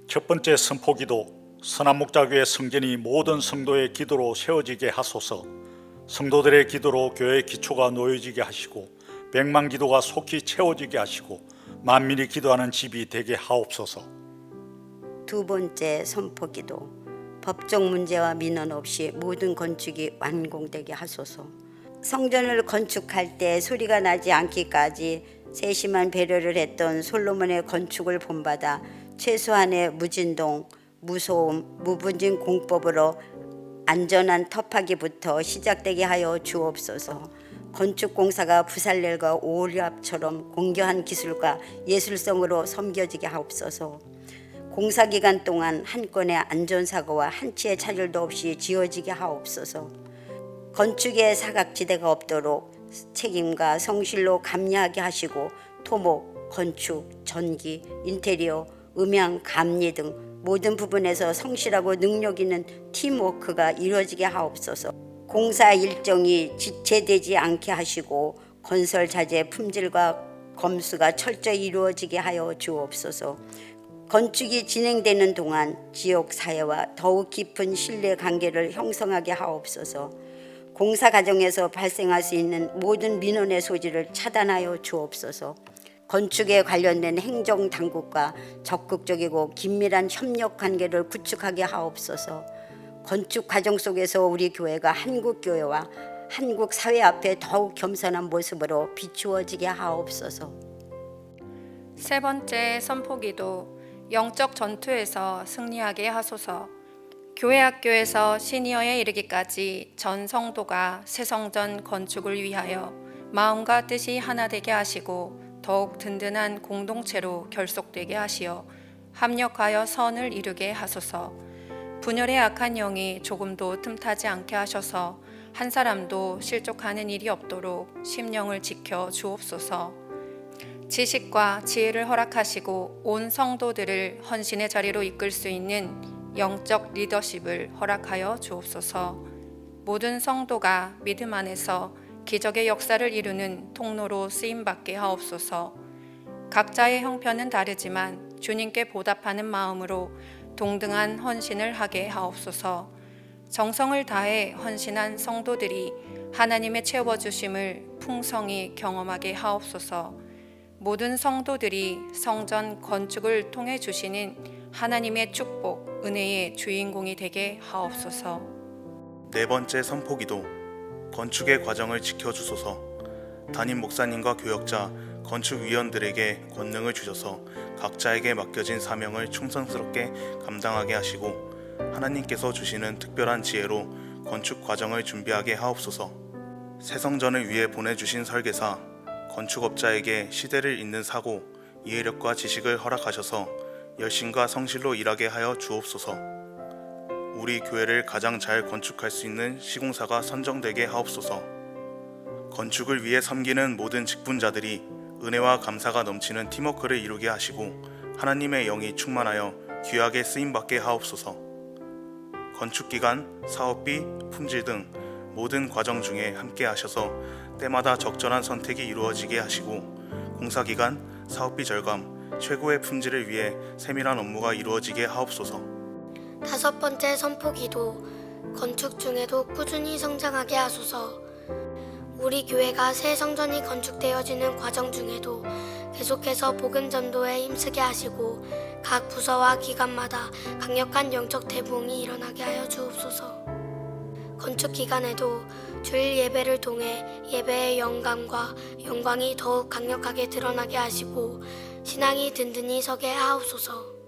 첫 번째 선포기도, 선한목자교회 성전이 모든 성도의 기도로 세워지게 하소서. 성도들의 기도로 교회의 기초가 놓여지게 하시고 백만 기도가 속히 채워지게 하시고 만민이 기도하는 집이 되게 하옵소서. 두 번째 선포기도, 법적 문제와 민원 없이 모든 건축이 완공되게 하소서. 성전을 건축할 때 소리가 나지 않기까지 세심한 배려를 했던 솔로몬의 건축을 본받아 최소한의 무진동, 무소음, 무분진 공법으로 안전한 터파기부터 시작되게 하여 주옵소서. 건축공사가 부살렐과 오리압처럼 공교한 기술과 예술성으로 섬겨지게 하옵소서. 공사기간 동안 한 건의 안전사고와 한치의 차질도 없이 지어지게 하옵소서. 건축에 사각지대가 없도록 책임과 성실로 감리하게 하시고 토목, 건축, 전기, 인테리어, 음향, 감리 등 모든 부분에서 성실하고 능력 있는 팀워크가 이루어지게 하옵소서. 공사 일정이 지체되지 않게 하시고 건설 자재 품질과 검수가 철저히 이루어지게 하여 주옵소서. 건축이 진행되는 동안 지역 사회와 더욱 깊은 신뢰 관계를 형성하게 하옵소서. 공사 과정에서 발생할 수 있는 모든 민원의 소지를 차단하여 주옵소서. 건축에 관련된 행정당국과 적극적이고 긴밀한 협력 관계를 구축하게 하옵소서. 건축 과정 속에서 우리 교회가 한국 교회와 한국 사회 앞에 더욱 겸손한 모습으로 비추어지게 하옵소서. 세 번째 선포기도, 영적 전투에서 승리하게 하소서. 교회 학교에서 시니어에 이르기까지 전 성도가 새 성전 건축을 위하여 마음과 뜻이 하나 되게 하시고 더욱 든든한 공동체로 결속되게 하시어 합력하여 선을 이루게 하소서. 분열의 악한 영이 조금도 틈타지 않게 하셔서 한 사람도 실족하는 일이 없도록 심령을 지켜 주옵소서. 지식과 지혜를 허락하시고 온 성도들을 헌신의 자리로 이끌 수 있는 영적 리더십을 허락하여 주옵소서. 모든 성도가 믿음 안에서 기적의 역사를 이루는 통로로 쓰임받게 하옵소서. 각자의 형편은 다르지만 주님께 보답하는 마음으로 동등한 헌신을 하게 하옵소서. 정성을 다해 헌신한 성도들이 하나님의 채워주심을 풍성히 경험하게 하옵소서. 모든 성도들이 성전 건축을 통해 주시는 하나님의 축복, 은혜의 주인공이 되게 하옵소서. 네 번째 선포기도, 건축의 과정을 지켜주소서. 담임 목사님과 교역자, 건축위원들에게 권능을 주셔서 각자에게 맡겨진 사명을 충성스럽게 감당하게 하시고 하나님께서 주시는 특별한 지혜로 건축 과정을 준비하게 하옵소서. 새 성전을 위해 보내주신 설계사, 건축업자에게 시대를 잇는 사고, 이해력과 지식을 허락하셔서 열심과 성실로 일하게 하여 주옵소서. 우리 교회를 가장 잘 건축할 수 있는 시공사가 선정되게 하옵소서. 건축을 위해 섬기는 모든 직분자들이 은혜와 감사가 넘치는 팀워크를 이루게 하시고 하나님의 영이 충만하여 귀하게 쓰임받게 하옵소서. 건축기간, 사업비, 품질 등 모든 과정 중에 함께 하셔서 때마다 적절한 선택이 이루어지게 하시고 공사기간, 사업비 절감, 최고의 품질을 위해 세밀한 업무가 이루어지게 하옵소서. 다섯 번째 선포기도, 건축 중에도 꾸준히 성장하게 하소서. 우리 교회가 새 성전이 건축되어지는 과정 중에도 계속해서 복음 전도에 힘쓰게 하시고 각 부서와 기관마다 강력한 영적 대부흥이 일어나게 하여 주옵소서. 건축 기간에도 주일 예배를 통해 예배의 영광이 더욱 강력하게 드러나게 하시고 신앙이 든든히 서게 하옵소서.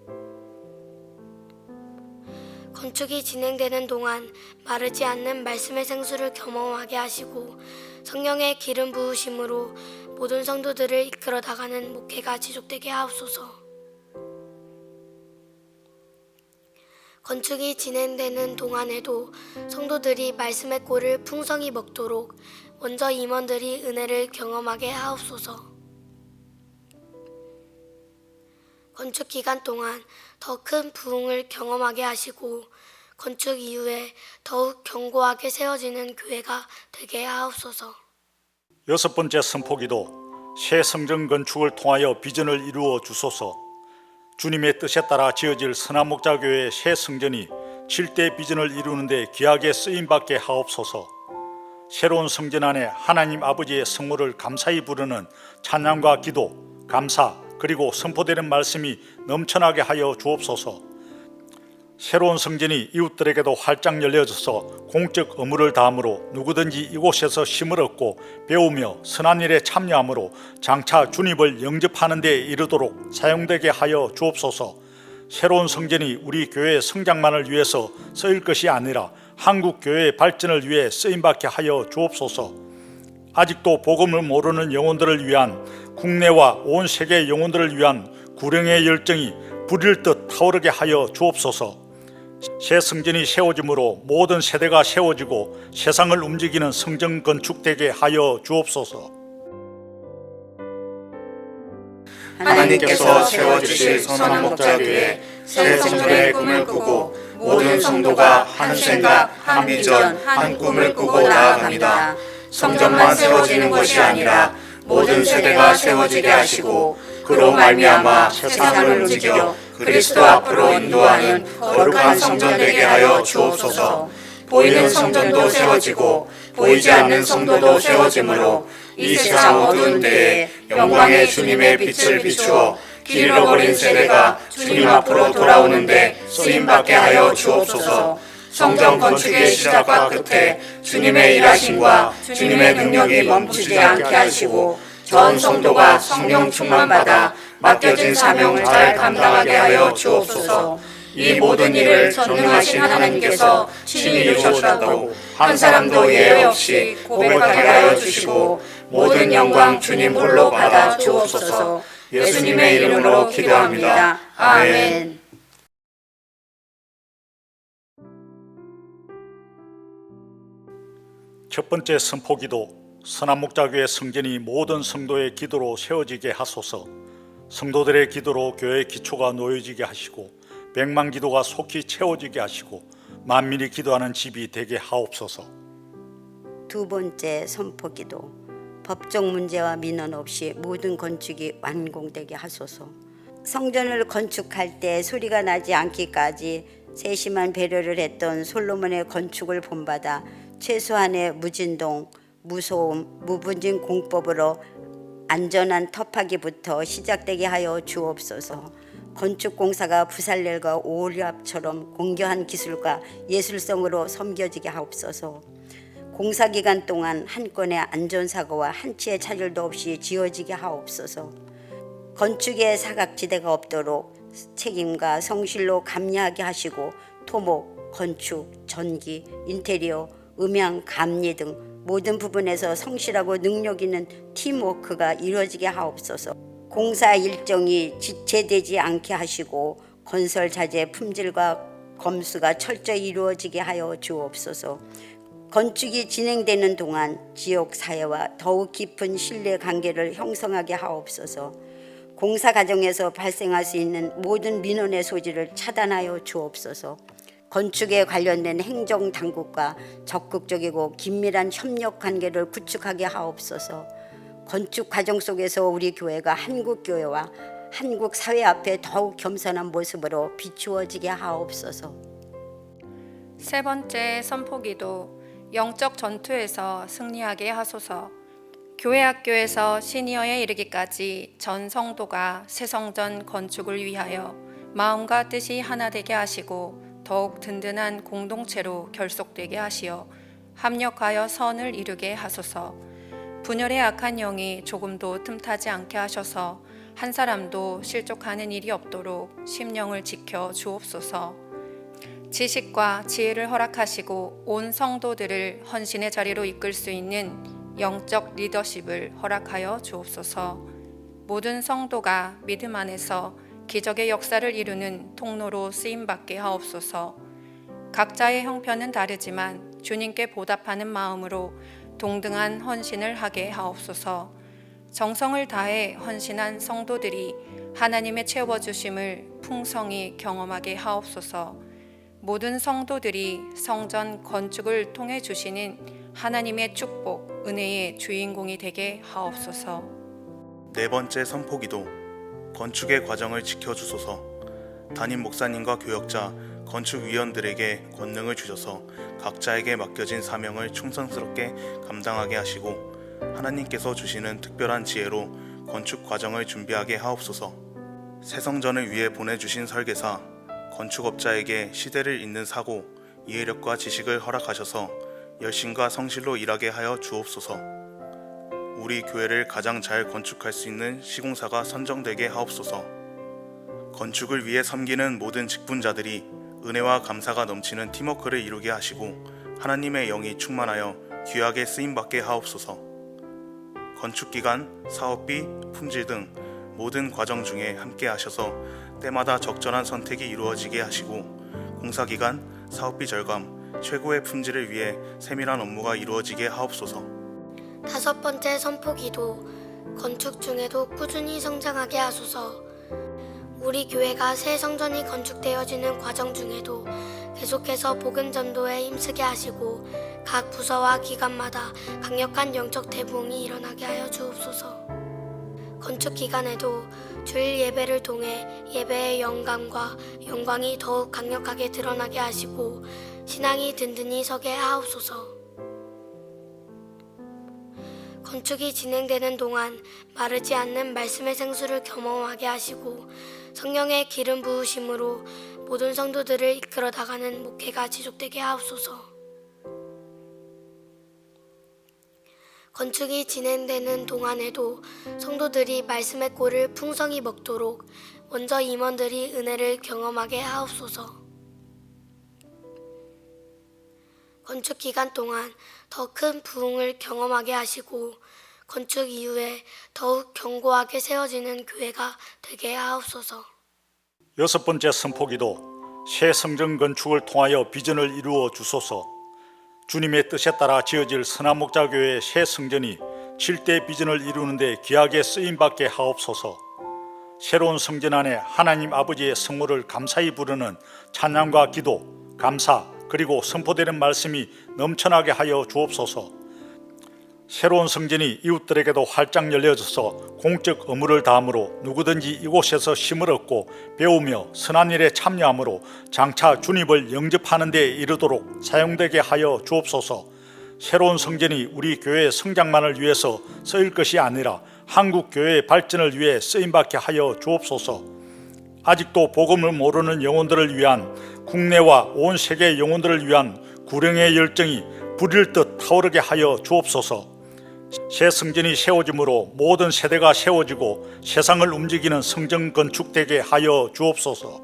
건축이 진행되는 동안 마르지 않는 말씀의 생수를 경험하게 하시고 성령의 기름 부으심으로 모든 성도들을 이끌어 나가는 목회가 지속되게 하옵소서. 건축이 진행되는 동안에도 성도들이 말씀의 꼴을 풍성히 먹도록 먼저 임원들이 은혜를 경험하게 하옵소서. 건축 기간 동안 더 큰 부흥을 경험하게 하시고 건축 이후에 더욱 견고하게 세워지는 교회가 되게 하옵소서. 여섯 번째 선포기도, 새 성전 건축을 통하여 비전을 이루어 주소서. 주님의 뜻에 따라 지어질 선한목자교회의 새 성전이 7대 비전을 이루는 데 귀하게 쓰임받게 하옵소서. 새로운 성전 안에 하나님 아버지의 성모를 감사히 부르는 찬양과 기도, 감사 그리고 선포되는 말씀이 넘쳐나게 하여 주옵소서. 새로운 성전이 이웃들에게도 활짝 열려져서 공적 의무를 다함으로 누구든지 이곳에서 쉼을 얻고 배우며 선한 일에 참여함으로 장차 주님을 영접하는 데 이르도록 사용되게 하여 주옵소서. 새로운 성전이 우리 교회의 성장만을 위해서 쓰일 것이 아니라 한국 교회의 발전을 위해 쓰임받게 하여 주옵소서. 아직도 복음을 모르는 영혼들을 위한, 국내와 온 세계의 영혼들을 위한 구령의 열정이 불일 듯 타오르게 하여 주옵소서. 새 성전이 세워짐으로 모든 세대가 세워지고 세상을 움직이는 성전 건축되게 하여 주옵소서. 하나님께서 세워주실 선한목자교회 새 성전의 꿈을 꾸고 모든 성도가 한 생각, 한 비전, 한 꿈을 꾸고 나아갑니다. 성전만 세워지는 것이 아니라 모든 세대가 세워지게 하시고 그로 말미암아 세상을 움직여 그리스도 앞으로 인도하는 거룩한 성전 되게 하여 주옵소서. 보이는 성전도 세워지고 보이지 않는 성도도 세워지므로 이 세상 어두운 때에 영광의 주님의 빛을 비추어 길 잃어버린 세대가 주님 앞으로 돌아오는데 쓰임받게 하여 주옵소서. 성전 건축의 시작과 끝에 주님의 일하심과 주님의 능력이 멈추지 않게 하시고 전 성도가 성령 충만받아 맡겨진 사명을 잘 감당하게 하여 주옵소서. 이 모든 일을 전능하신 하나님께서 친히 이루셨다고 한 사람도 예외 없이 고백하게 하여 주시고 모든 영광 주님 홀로 받아 주옵소서. 예수님의 이름으로 기도합니다. 아멘. 첫 번째 선포기도. 선한목자교회 성전이 모든 성도의 기도로 세워지게 하소서. 성도들의 기도로 교회의 기초가 놓여지게 하시고 백만 기도가 속히 채워지게 하시고 만민이 기도하는 집이 되게 하옵소서. 두 번째 선포기도. 법적 문제와 민원 없이 모든 건축이 완공되게 하소서. 성전을 건축할 때 소리가 나지 않기까지 세심한 배려를 했던 솔로몬의 건축을 본받아 최소한의 무진동, 무소음, 무분진 공법으로 안전한 터파기부터 시작되게 하여 주옵소서. 건축공사가 부살렐과 오리압처럼 공교한 기술과 예술성으로 섬겨지게 하옵소서. 공사기간 동안 한 건의 안전사고와 한치의 차질도 없이 지어지게 하옵소서. 건축에 사각지대가 없도록 책임과 성실로 감리하게 하시고 토목, 건축, 전기, 인테리어, 음향, 감리 등 모든 부분에서 성실하고 능력 있는 팀워크가 이루어지게 하옵소서. 공사 일정이 지체되지 않게 하시고 건설 자재 품질과 검수가 철저히 이루어지게 하여 주옵소서. 건축이 진행되는 동안 지역 사회와 더욱 깊은 신뢰 관계를 형성하게 하옵소서. 공사 과정에서 발생할 수 있는 모든 민원의 소지를 차단하여 주옵소서. 건축에 관련된 행정당국과 적극적이고 긴밀한 협력 관계를 구축하게 하옵소서. 건축 과정 속에서 우리 교회가 한국 교회와 한국 사회 앞에 더욱 겸손한 모습으로 비추어지게 하옵소서. 세 번째 선포기도. 영적 전투에서 승리하게 하소서. 교회 학교에서 시니어에 이르기까지 전 성도가 새 성전 건축을 위하여 마음과 뜻이 하나 되게 하시고 더욱 든든한 공동체로 결속되게 하시어 합력하여 선을 이루게 하소서. 분열의 악한 영이 조금도 틈타지 않게 하셔서 한 사람도 실족하는 일이 없도록 심령을 지켜 주옵소서. 지식과 지혜를 허락하시고 온 성도들을 헌신의 자리로 이끌 수 있는 영적 리더십을 허락하여 주옵소서. 모든 성도가 믿음 안에서 기적의 역사를 이루는 통로로 쓰임받게 하옵소서. 각자의 형편은 다르지만 주님께 보답하는 마음으로 동등한 헌신을 하게 하옵소서. 정성을 다해 헌신한 성도들이 하나님의 채워주심을 풍성히 경험하게 하옵소서. 모든 성도들이 성전 건축을 통해 주시는 하나님의 축복, 은혜의 주인공이 되게 하옵소서. 네 번째 선포기도. 건축의 과정을 지켜주소서. 담임 목사님과 교역자, 건축위원들에게 권능을 주셔서 각자에게 맡겨진 사명을 충성스럽게 감당하게 하시고 하나님께서 주시는 특별한 지혜로 건축 과정을 준비하게 하옵소서. 새 성전을 위해 보내주신 설계사, 건축업자에게 시대를 잇는 사고, 이해력과 지식을 허락하셔서 열심과 성실로 일하게 하여 주옵소서. 우리 교회를 가장 잘 건축할 수 있는 시공사가 선정되게 하옵소서. 건축을 위해 섬기는 모든 직분자들이 은혜와 감사가 넘치는 팀워크를 이루게 하시고 하나님의 영이 충만하여 귀하게 쓰임받게 하옵소서. 건축기간, 사업비, 품질 등 모든 과정 중에 함께 하셔서 때마다 적절한 선택이 이루어지게 하시고 공사기간, 사업비 절감, 최고의 품질을 위해 세밀한 업무가 이루어지게 하옵소서. 5번째 선포기도 건축 중에도 꾸준히 성장하게 하소서. 우리 교회가 새 성전이 건축되어지는 과정 중에도 계속해서 복음 전도에 힘쓰게 하시고 각 부서와 기관마다 강력한 영적 대부흥이 일어나게 하여 주옵소서. 건축 기간에도 주일 예배를 통해 예배의 영광이 더욱 강력하게 드러나게 하시고 신앙이 든든히 서게 하옵소서. 건축이 진행되는 동안 마르지 않는 말씀의 생수를 경험하게 하시고 성령의 기름 부으심으로 모든 성도들을 이끌어 나가는 목회가 지속되게 하옵소서. 건축이 진행되는 동안에도 성도들이 말씀의 꼴을 풍성히 먹도록 먼저 임원들이 은혜를 경험하게 하옵소서. 건축 기간 동안 더 큰 부흥을 경험하게 하시고 건축 이후에 더욱 견고하게 세워지는 교회가 되게 하옵소서. 6번째 선포기도 새 성전 건축을 통하여 비전을 이루어 주소서. 주님의 뜻에 따라 지어질 선한목자교회의 새 성전이 7대 비전을 이루는데 귀하게 쓰임받게 하옵소서. 새로운 성전 안에 하나님 아버지의 성모를 감사히 부르는 찬양과 기도, 감사 그리고 선포되는 말씀이 넘쳐나게 하여 주옵소서. 새로운 성전이 이웃들에게도 활짝 열려져서 공적 의무를 다함으로 누구든지 이곳에서 힘을 얻고 배우며 선한 일에 참여함으로 장차 주님을 영접하는 데 이르도록 사용되게 하여 주옵소서. 새로운 성전이 우리 교회의 성장만을 위해서 쓰일 것이 아니라 한국 교회의 발전을 위해 쓰임받게 하여 주옵소서. 아직도 복음을 모르는 영혼들을 위한 국내와 온 세계의 영혼들을 위한 구령의 열정이 불일 듯 타오르게 하여 주옵소서. 새 성전이 세워짐으로 모든 세대가 세워지고 세상을 움직이는 성전 건축되게 하여 주옵소서.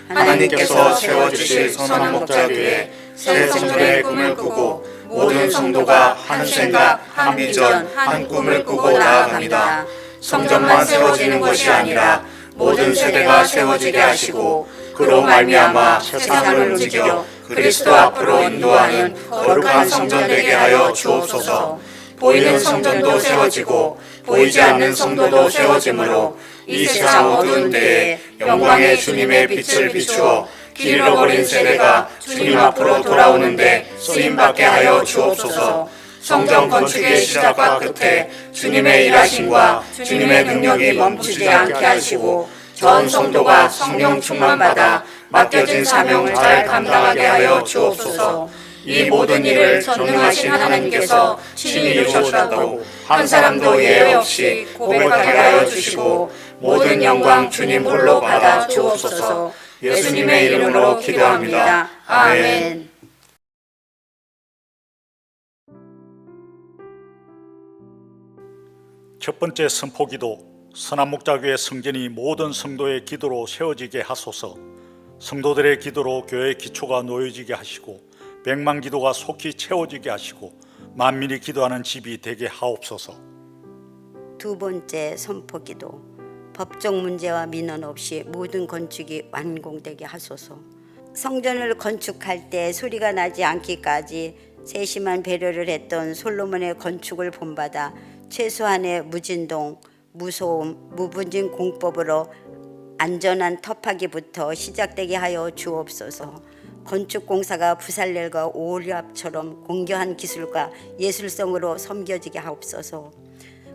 하나님께서 세워주실 선한목자교회 새 성전의 꿈을 꾸고 모든 성도가 한 생각, 한 비전, 한 꿈을 꾸고 나아갑니다. 성전만 세워지는 것이 아니라 모든 세대가 세워지게 하시고 그로 말미암아 세상을 움직여 그리스도 앞으로 인도하는 거룩한 성전 되게 하여 주옵소서. 보이는 성전도 세워지고 보이지 않는 성도도 세워지므로 이 세상 어두운 때에 영광의 주님의 빛을 비추어 길 잃어버린 세대가 주님 앞으로 돌아오는데 쓰임받게 하여 주옵소서. 성전 건축의 시작과 끝에 주님의 일하심과 주님의 능력이 멈추지 않게 하시고 전 성도가 성령 충만받아 맡겨진 사명을 잘 감당하게 하여 주옵소서. 이 모든 일을 전능하신 하나님께서 친히 이루셨다고 한 사람도 예외 없이 고백하게 하여 주시고 모든 영광 주님 홀로 받아 주옵소서. 예수님의 이름으로 기도합니다. 아멘. 첫 번째 선포기도 선한목자교회 성전이 모든 성도의 기도로 세워지게 하소서. 성도들의 기도로 교회의 기초가 놓여지게 하시고 백만 기도가 속히 채워지게 하시고 만민이 기도하는 집이 되게 하옵소서. 2번째 선포기도 법적 문제와 민원 없이 모든 건축이 완공되게 하소서. 성전을 건축할 때 소리가 나지 않기까지 세심한 배려를 했던 솔로몬의 건축을 본받아 최소한의 무진동, 무소음, 무분진 공법으로 안전한 터파기부터 시작되게 하여 주옵소서. 건축공사가 부살렐과 오홀리압처럼 공교한 기술과 예술성으로 섬겨지게 하옵소서.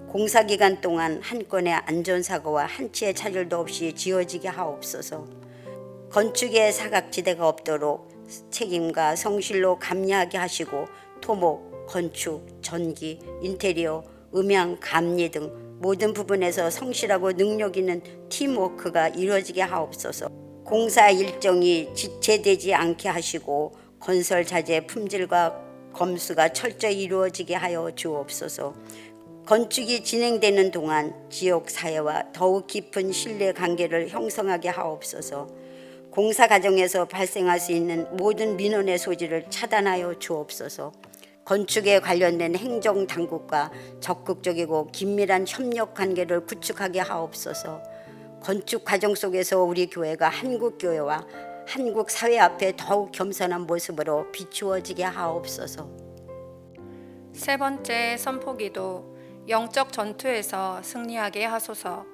공사 기간 동안 한 건의 안전사고와 한 치의 차질도 없이 지어지게 하옵소서. 건축에 사각지대가 없도록 책임과 성실로 감리하게 하시고 토목, 건축, 전기, 인테리어, 음향, 감리 등 모든 부분에서 성실하고 능력 있는 팀워크가 이루어지게 하옵소서. 공사 일정이 지체되지 않게 하시고 건설 자재 품질과 검수가 철저히 이루어지게 하여 주옵소서. 건축이 진행되는 동안 지역 사회와 더욱 깊은 신뢰 관계를 형성하게 하옵소서. 공사 과정에서 발생할 수 있는 모든 민원의 소지를 차단하여 주옵소서. 건축에 관련된 행정당국과 적극적이고 긴밀한 협력 관계를 구축하게 하옵소서. 건축 과정 속에서 우리 교회가 한국 교회와 한국 사회 앞에 더욱 겸손한 모습으로 비추어지게 하옵소서. 세 번째 선포기도 영적 전투에서 승리하게 하소서.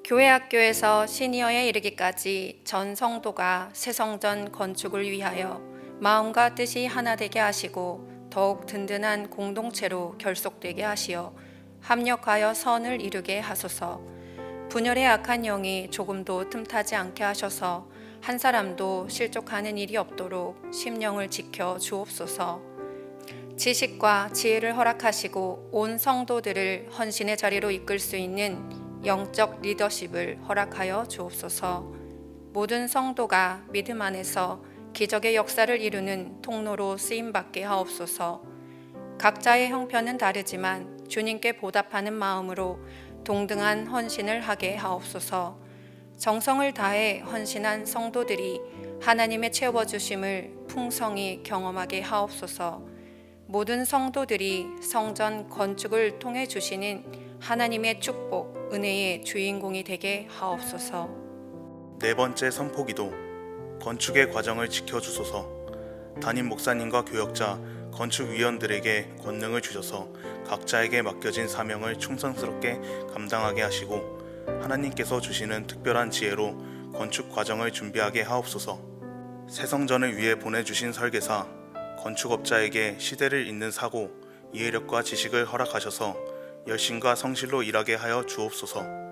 교회 학교에서 시니어에 이르기까지 전 성도가 새 성전 건축을 위하여 마음과 뜻이 하나 되게 하시고 더욱 든든한 공동체로 결속되게 하시어 합력하여 선을 이루게 하소서. 분열의 악한 영이 조금도 틈타지 않게 하셔서 한 사람도 실족하는 일이 없도록 심령을 지켜 주옵소서. 지식과 지혜를 허락하시고 온 성도들을 헌신의 자리로 이끌 수 있는 영적 리더십을 허락하여 주옵소서. 모든 성도가 믿음 안에서 기적의 역사를 이루는 통로로 쓰임받게 하옵소서. 각자의 형편은 다르지만 주님께 보답하는 마음으로 동등한 헌신을 하게 하옵소서. 정성을 다해 헌신한 성도들이 하나님의 채워주심을 풍성히 경험하게 하옵소서. 모든 성도들이 성전 건축을 통해 주시는 하나님의 축복, 은혜의 주인공이 되게 하옵소서. 네 번째 선포기도 건축의 과정을 지켜주소서. 담임 목사님과 교역자, 건축위원들에게 권능을 주셔서 각자에게 맡겨진 사명을 충성스럽게 감당하게 하시고 하나님께서 주시는 특별한 지혜로 건축 과정을 준비하게 하옵소서. 새 성전을 위해 보내주신 설계사, 건축업자에게 시대를 잇는 사고, 이해력과 지식을 허락하셔서 열심과 성실로 일하게 하여 주옵소서.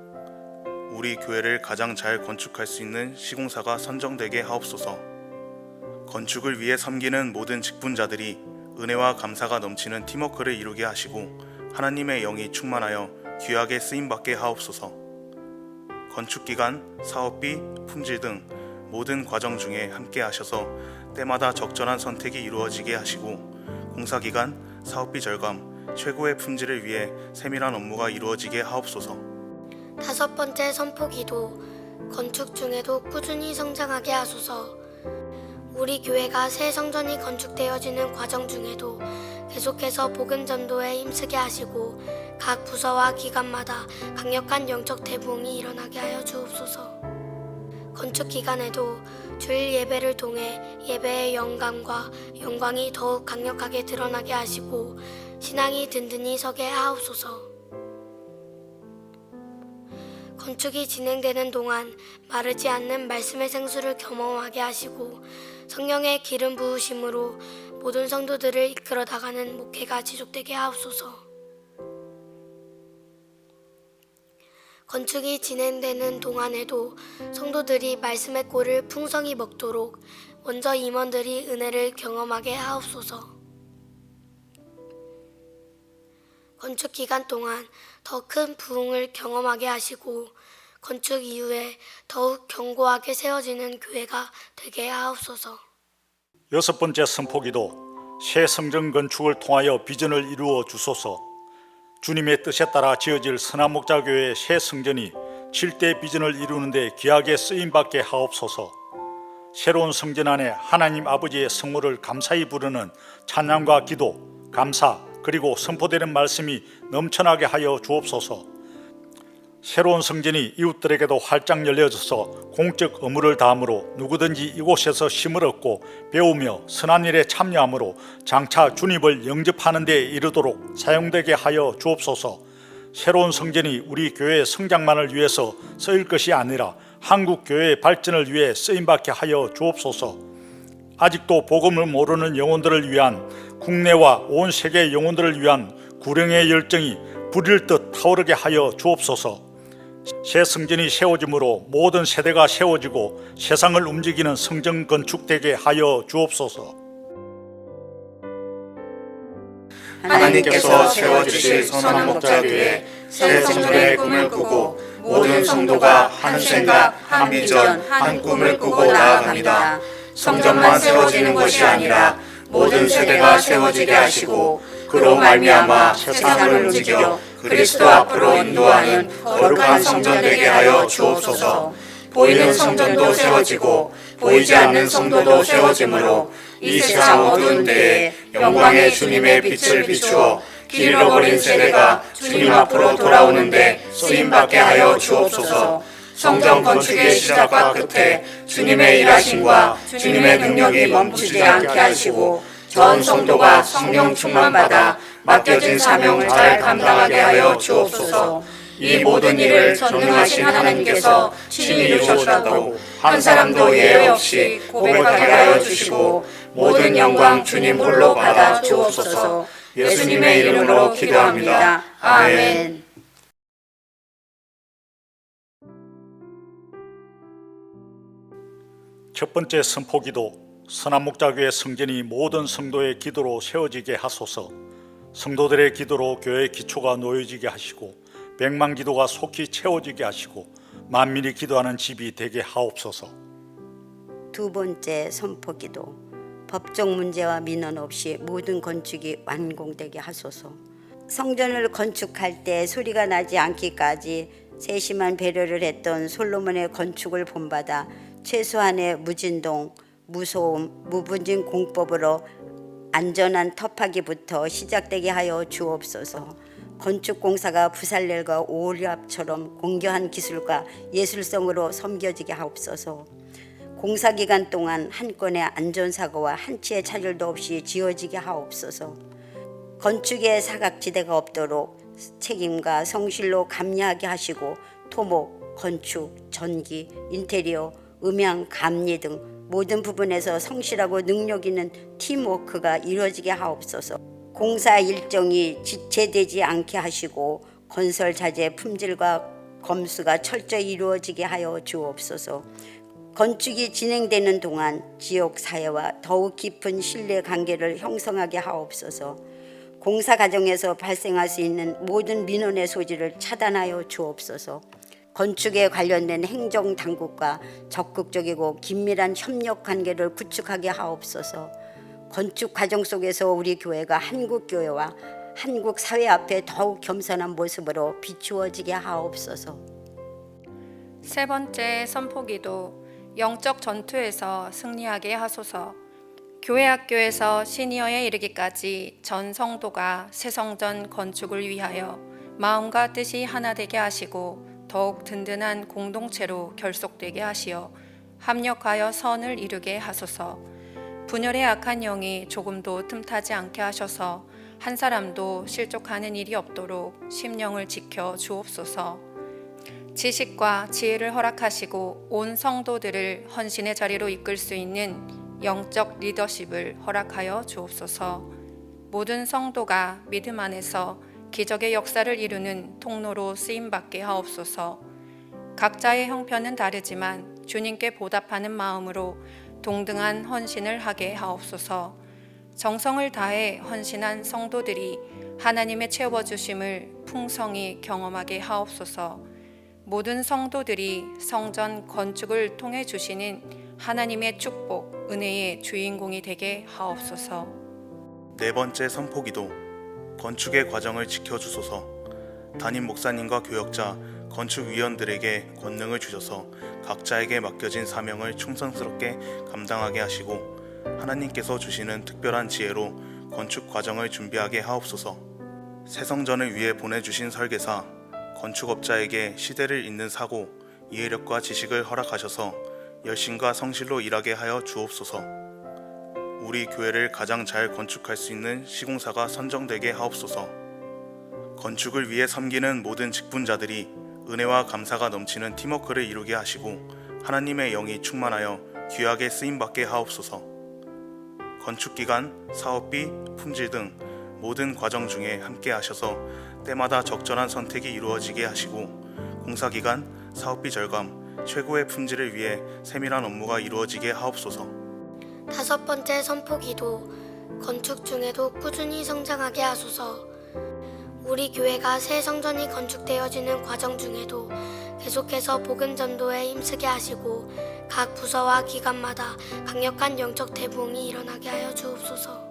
우리 교회를 가장 잘 건축할 수 있는 시공사가 선정되게 하옵소서. 건축을 위해 섬기는 모든 직분자들이 은혜와 감사가 넘치는 팀워크를 이루게 하시고 하나님의 영이 충만하여 귀하게 쓰임받게 하옵소서. 건축기간, 사업비, 품질 등 모든 과정 중에 함께 하셔서 때마다 적절한 선택이 이루어지게 하시고 공사기간, 사업비 절감, 최고의 품질을 위해 세밀한 업무가 이루어지게 하옵소서. 다섯 번째 선포기도 건축 중에도 꾸준히 성장하게 하소서. 우리 교회가 새 성전이 건축되어지는 과정 중에도 계속해서 복음 전도에 힘쓰게 하시고 각 부서와 기관마다 강력한 영적 대부흥이 일어나게 하여 주옵소서. 건축 기간에도 주일 예배를 통해 예배의 영광이 더욱 강력하게 드러나게 하시고 신앙이 든든히 서게 하옵소서. 건축이 진행되는 동안 마르지 않는 말씀의 생수를 경험하게 하시고 성령의 기름 부으심으로 모든 성도들을 이끌어 나가는 목회가 지속되게 하옵소서. 건축이 진행되는 동안에도 성도들이 말씀의 꼴을 풍성히 먹도록 먼저 임원들이 은혜를 경험하게 하옵소서. 건축 기간 동안 더 큰 부흥을 경험하게 하시고 건축 이후에 더욱 견고하게 세워지는 교회가 되게 하옵소서. 여섯 번째 선포기도 새 성전 건축을 통하여 비전을 이루어 주소서. 주님의 뜻에 따라 지어질 선한목자교회의 새 성전이 7대 비전을 이루는 데 귀하게 쓰임받게 하옵소서. 새로운 성전 안에 하나님 아버지의 성모를 감사히 부르는 찬양과 기도, 감사 그리고 선포되는 말씀이 넘쳐나게 하여 주옵소서. 새로운 성전이 이웃들에게도 활짝 열려져서 공적 의무를 다함으로 누구든지 이곳에서 힘을 얻고 배우며 선한 일에 참여함으로 장차 주님을 영접하는 데 이르도록 사용되게 하여 주옵소서. 새로운 성전이 우리 교회의 성장만을 위해서 쓰일 것이 아니라 한국 교회의 발전을 위해 쓰임받게 하여 주옵소서. 아직도 복음을 모르는 영혼들을 위한 국내와 온 세계 영혼들을 위한 구령의 열정이 불일 듯 타오르게 하여 주옵소서. 새 성전이 세워짐으로 모든 세대가 세워지고 세상을 움직이는 성전 건축되게 하여 주옵소서. 하나님께서 세워주실 선한 목자교회 새 성전의 꿈을 꾸고 모든 성도가 한 생각, 한 비전, 한 꿈을 꾸고 나아갑니다. 성전만 세워지는 것이 아니라 모든 세대가 세워지게 하시고 그로 말미암아 세상을 움직여 그리스도 앞으로 인도하는 거룩한 성전 되게 하여 주옵소서. 보이는 성전도 세워지고 보이지 않는 성도도 세워지므로 이 세상 어두운 때에 영광의 주님의 빛을 비추어 길 잃어버린 세대가 주님 앞으로 돌아오는데 쓰임받게 하여 주옵소서. 성전 건축의 시작과 끝에 주님의 일하심과 주님의 능력이 멈추지 않게 하시고 전 성도가 성령 충만받아 맡겨진 사명을 잘 감당하게 하여 주옵소서. 이 모든 일을 전능하신 하나님께서 친히 이루셨다고 한 사람도 예외 없이 고백하게 하여 주시고 모든 영광 주님 홀로 받아 주옵소서. 예수님의 이름으로 기도합니다. 아멘. 첫 번째 선포기도. 선한 목자교회 성전이 모든 성도의 기도로 세워지게 하소서. 성도들의 기도로 교회의 기초가 놓여지게 하시고 백만 기도가 속히 채워지게 하시고 만민이 기도하는 집이 되게 하옵소서. 두 번째 선포기도. 법적 문제와 민원 없이 모든 건축이 완공되게 하소서. 성전을 건축할 때 소리가 나지 않기까지 세심한 배려를 했던 솔로몬의 건축을 본받아 최소한의 무진동, 무소음, 무분진 공법으로 안전한 터파기부터 시작되게 하여 주옵소서. 건축공사가 부살렐과 오리압처럼 공교한 기술과 예술성으로 섬겨지게 하옵소서. 공사기간 동안 한 건의 안전사고와 한치의 차질도 없이 지어지게 하옵소서. 건축에 사각지대가 없도록 책임과 성실로 감리하게 하시고 토목, 건축, 전기, 인테리어, 음향, 감리 등 모든 부분에서 성실하고 능력 있는 팀워크가 이루어지게 하옵소서. 공사 일정이 지체되지 않게 하시고 건설 자재 품질과 검수가 철저히 이루어지게 하여 주옵소서. 건축이 진행되는 동안 지역 사회와 더욱 깊은 신뢰 관계를 형성하게 하옵소서. 공사 과정에서 발생할 수 있는 모든 민원의 소지를 차단하여 주옵소서. 건축에 관련된 행정당국과 적극적이고 긴밀한 협력 관계를 구축하게 하옵소서. 건축 과정 속에서 우리 교회가 한국 교회와 한국 사회 앞에 더욱 겸손한 모습으로 비추어지게 하옵소서. 세 번째 선포기도. 영적 전투에서 승리하게 하소서. 교회 학교에서 시니어에 이르기까지 전 성도가 새 성전 건축을 위하여 마음과 뜻이 하나 되게 하시고 더욱 든든한 공동체로 결속되게 하시어 합력하여 선을 이루게 하소서. 분열의 악한 영이 조금도 틈타지 않게 하셔서 한 사람도 실족하는 일이 없도록 심령을 지켜 주옵소서. 지식과 지혜를 허락하시고 온 성도들을 헌신의 자리로 이끌 수 있는 영적 리더십을 허락하여 주옵소서. 모든 성도가 믿음 안에서 기적의 역사를 이루는 통로로 쓰임받게 하옵소서. 각자의 형편은 다르지만 주님께 보답하는 마음으로 동등한 헌신을 하게 하옵소서. 정성을 다해 헌신한 성도들이 하나님의 채워주심을 풍성히 경험하게 하옵소서. 모든 성도들이 성전 건축을 통해 주시는 하나님의 축복, 은혜의 주인공이 되게 하옵소서. 네 번째 선포기도. 건축의 과정을 지켜주소서. 담임 목사님과 교역자, 건축위원들에게 권능을 주셔서 각자에게 맡겨진 사명을 충성스럽게 감당하게 하시고 하나님께서 주시는 특별한 지혜로 건축 과정을 준비하게 하옵소서. 새 성전을 위해 보내주신 설계사, 건축업자에게 시대를 잇는 사고, 이해력과 지식을 허락하셔서 열심과 성실로 일하게 하여 주옵소서. 우리 교회를 가장 잘 건축할 수 있는 시공사가 선정되게 하옵소서. 건축을 위해 섬기는 모든 직분자들이 은혜와 감사가 넘치는 팀워크를 이루게 하시고 하나님의 영이 충만하여 귀하게 쓰임받게 하옵소서. 건축기간, 사업비, 품질 등 모든 과정 중에 함께 하셔서 때마다 적절한 선택이 이루어지게 하시고 공사기간, 사업비 절감, 최고의 품질을 위해 세밀한 업무가 이루어지게 하옵소서. 5번째 선포기도 건축 중에도 꾸준히 성장하게 하소서. 우리 교회가 새 성전이 건축되어지는 과정 중에도 계속해서 복음 전도에 힘쓰게 하시고 각 부서와 기관마다 강력한 영적 대부흥이 일어나게 하여 주옵소서.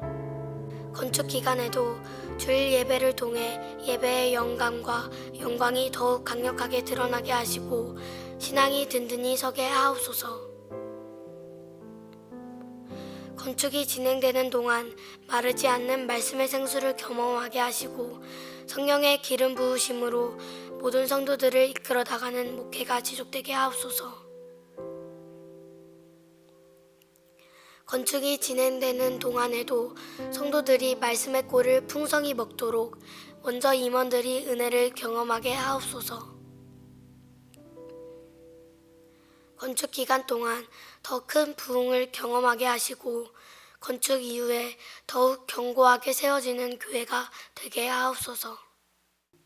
건축 기간에도 주일 예배를 통해 예배의 영광이 더욱 강력하게 드러나게 하시고 신앙이 든든히 서게 하옵소서. 건축이 진행되는 동안 마르지 않는 말씀의 생수를 경험하게 하시고 성령의 기름 부으심으로 모든 성도들을 이끌어 나가는 목회가 지속되게 하옵소서. 건축이 진행되는 동안에도 성도들이 말씀의 꼴을 풍성히 먹도록 먼저 임원들이 은혜를 경험하게 하옵소서. 건축 기간 동안 더 큰 부흥을 경험하게 하시고 건축 이후에 더욱 견고하게 세워지는 교회가 되게 하옵소서.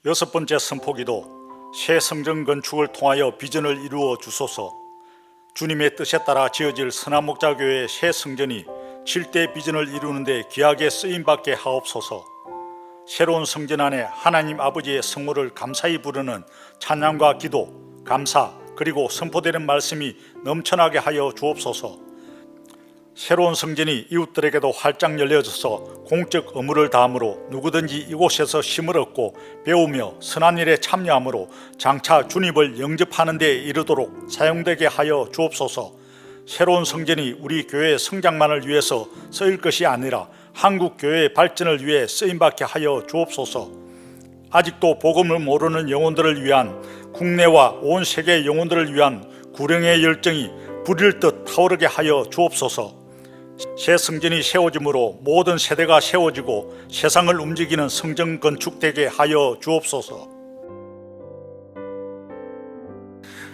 6번째 선포기도 새 성전 건축을 통하여 비전을 이루어 주소서. 주님의 뜻에 따라 지어질 선한목자교회의 새 성전이 7대 비전을 이루는 데 귀하게 쓰임받게 하옵소서. 새로운 성전 안에 하나님 아버지의 성모를 감사히 부르는 찬양과 기도, 감사 그리고 선포되는 말씀이 넘쳐나게 하여 주옵소서. 새로운 성전이 이웃들에게도 활짝 열려져서 공적 의무를 다함으로 누구든지 이곳에서 힘을 얻고 배우며 선한 일에 참여함으로 장차 주님을 영접하는 데 이르도록 사용되게 하여 주옵소서. 새로운 성전이 우리 교회의 성장만을 위해서 쓰일 것이 아니라 한국 교회의 발전을 위해 쓰임받게 하여 주옵소서. 아직도 복음을 모르는 영혼들을 위한 국내와 온 세계의 영혼들을 위한 구령의 열정이 불일 듯 타오르게 하여 주옵소서. 새 성전이 세워짐으로 모든 세대가 세워지고 세상을 움직이는 성전 건축되게 하여 주옵소서.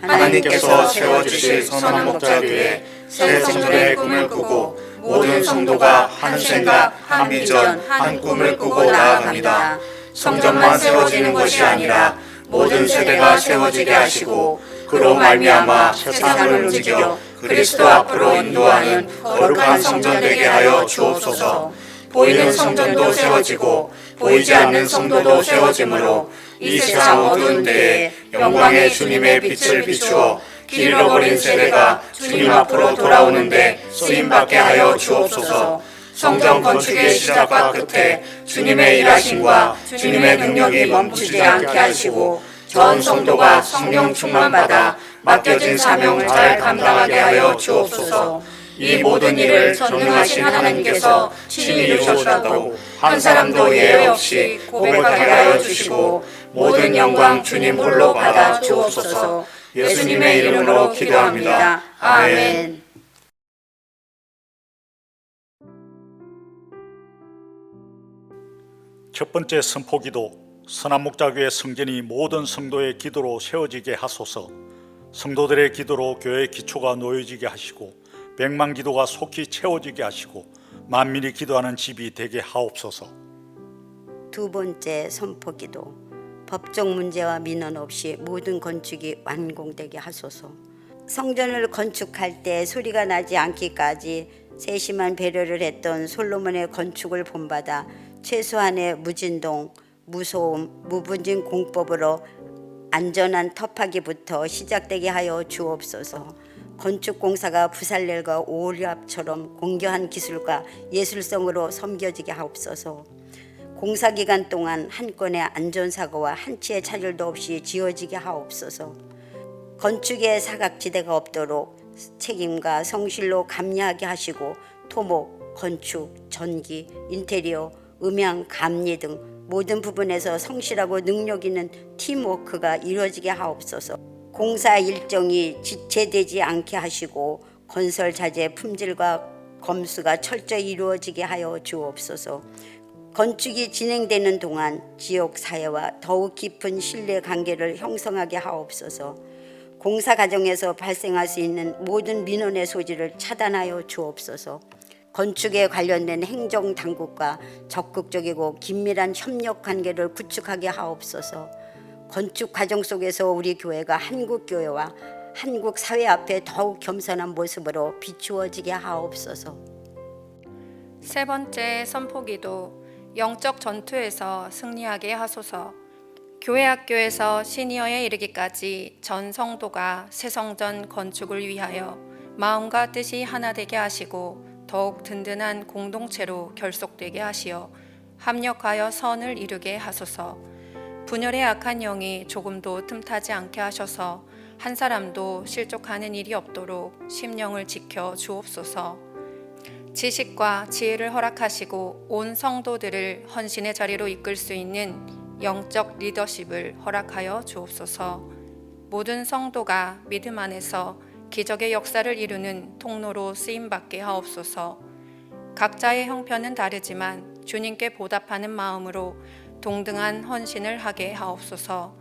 하나님께서 세워주실 선한목자교회 새 성전의 꿈을 꾸고 모든 성도가 한 생각, 한 비전, 한 꿈을 꾸고 나아갑니다. 성전만 세워지는 것이 아니라 모든 세대가 세워지게 하시고 그로 말미암아 세상을 움직여 그리스도 앞으로 인도하는 거룩한 성전 되게 하여 주옵소서. 보이는 성전도 세워지고 보이지 않는 성도도 세워지므로 이 세상 어두운 때에 영광의 주님의 빛을 비추어 길 잃어버린 세대가 주님 앞으로 돌아오는데 쓰임받게 하여 주옵소서. 성전 건축의 시작과 끝에 주님의 일하심과 주님의 능력이 멈추지 않게 하시고 전 성도가 성령 충만받아 맡겨진 사명을 잘 감당하게 하여 주옵소서. 이 모든 일을 전능하신 하나님께서 친히 이루셨다고 한 사람도 예외 없이 고백하게 하여 주시고 모든 영광 주님 홀로 받아 주옵소서. 예수님의 이름으로 기도합니다. 아멘. 첫 번째 선포기도 선한목자교회 성전이 모든 성도의 기도로 세워지게 하소서. 성도들의 기도로 교회의 기초가 놓여지게 하시고 백만 기도가 속히 채워지게 하시고 만민이 기도하는 집이 되게 하옵소서. 2번째 선포기도 법적 문제와 민원 없이 모든 건축이 완공되게 하소서. 성전을 건축할 때 소리가 나지 않기까지 세심한 배려를 했던 솔로몬의 건축을 본받아 최소한의 무진동, 무소음, 무분진 공법으로 안전한 터파기부터 시작되게 하여 주옵소서. 건축공사가 부살렐과 오리압처럼 공교한 기술과 예술성으로 섬겨지게 하옵소서. 공사기간 동안 한 건의 안전사고와 한치의 차질도 없이 지어지게 하옵소서. 건축에 사각지대가 없도록 책임과 성실로 감리하게 하시고 토목, 건축, 전기, 인테리어, 음향, 감리 등 모든 부분에서 성실하고 능력 있는 팀워크가 이루어지게 하옵소서. 공사 일정이 지체되지 않게 하시고 건설 자재 품질과 검수가 철저히 이루어지게 하여 주옵소서. 건축이 진행되는 동안 지역 사회와 더욱 깊은 신뢰 관계를 형성하게 하옵소서. 공사 과정에서 발생할 수 있는 모든 민원의 소지를 차단하여 주옵소서. 건축에 관련된 행정당국과 적극적이고 긴밀한 협력 관계를 구축하게 하옵소서. 건축 과정 속에서 우리 교회가 한국 교회와 한국 사회 앞에 더욱 겸손한 모습으로 비추어지게 하옵소서. 세 번째 선포기도 영적 전투에서 승리하게 하소서. 교회 학교에서 시니어에 이르기까지 전 성도가 새 성전 건축을 위하여 마음과 뜻이 하나 되게 하시고 더욱 든든한 공동체로 결속되게 하시어 합력하여 선을 이루게 하소서. 분열의 악한 영이 조금도 틈타지 않게 하셔서 한 사람도 실족하는 일이 없도록 심령을 지켜 주옵소서. 지식과 지혜를 허락하시고 온 성도들을 헌신의 자리로 이끌 수 있는 영적 리더십을 허락하여 주옵소서. 모든 성도가 믿음 안에서 기적의 역사를 이루는 통로로 쓰임받게 하옵소서. 각자의 형편은 다르지만 주님께 보답하는 마음으로 동등한 헌신을 하게 하옵소서.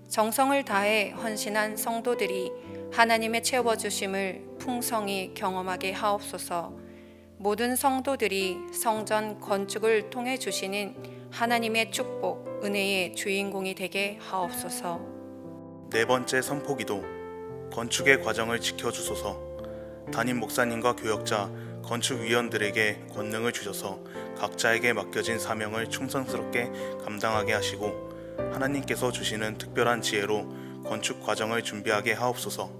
정성을 다해 헌신한 성도들이 하나님의 채워주심을 풍성히 경험하게 하옵소서. 모든 성도들이 성전 건축을 통해 주시는 하나님의 축복, 은혜의 주인공이 되게 하옵소서. 네 번째 선포기도 건축의 과정을 지켜주소서. 담임 목사님과 교역자, 건축위원들에게 권능을 주셔서 각자에게 맡겨진 사명을 충성스럽게 감당하게 하시고 하나님께서 주시는 특별한 지혜로 건축 과정을 준비하게 하옵소서.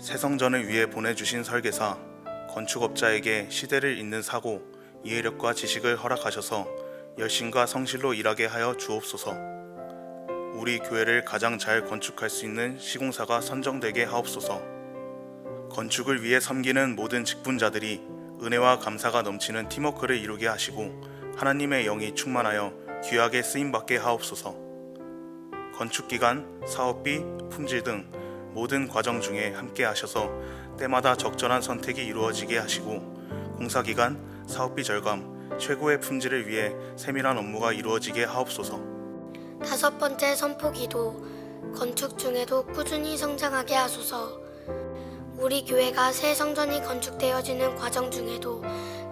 새 성전을 위해 보내주신 설계사, 건축업자에게 시대를 잇는 사고, 이해력과 지식을 허락하셔서 열심과 성실로 일하게 하여 주옵소서. 우리 교회를 가장 잘 건축할 수 있는 시공사가 선정되게 하옵소서. 건축을 위해 섬기는 모든 직분자들이 은혜와 감사가 넘치는 팀워크를 이루게 하시고 하나님의 영이 충만하여 귀하게 쓰임받게 하옵소서. 건축기간, 사업비, 품질 등 모든 과정 중에 함께 하셔서 때마다 적절한 선택이 이루어지게 하시고 공사기간, 사업비 절감, 최고의 품질을 위해 세밀한 업무가 이루어지게 하옵소서. 다섯 번째 선포기도 건축 중에도 꾸준히 성장하게 하소서. 우리 교회가 새 성전이 건축되어지는 과정 중에도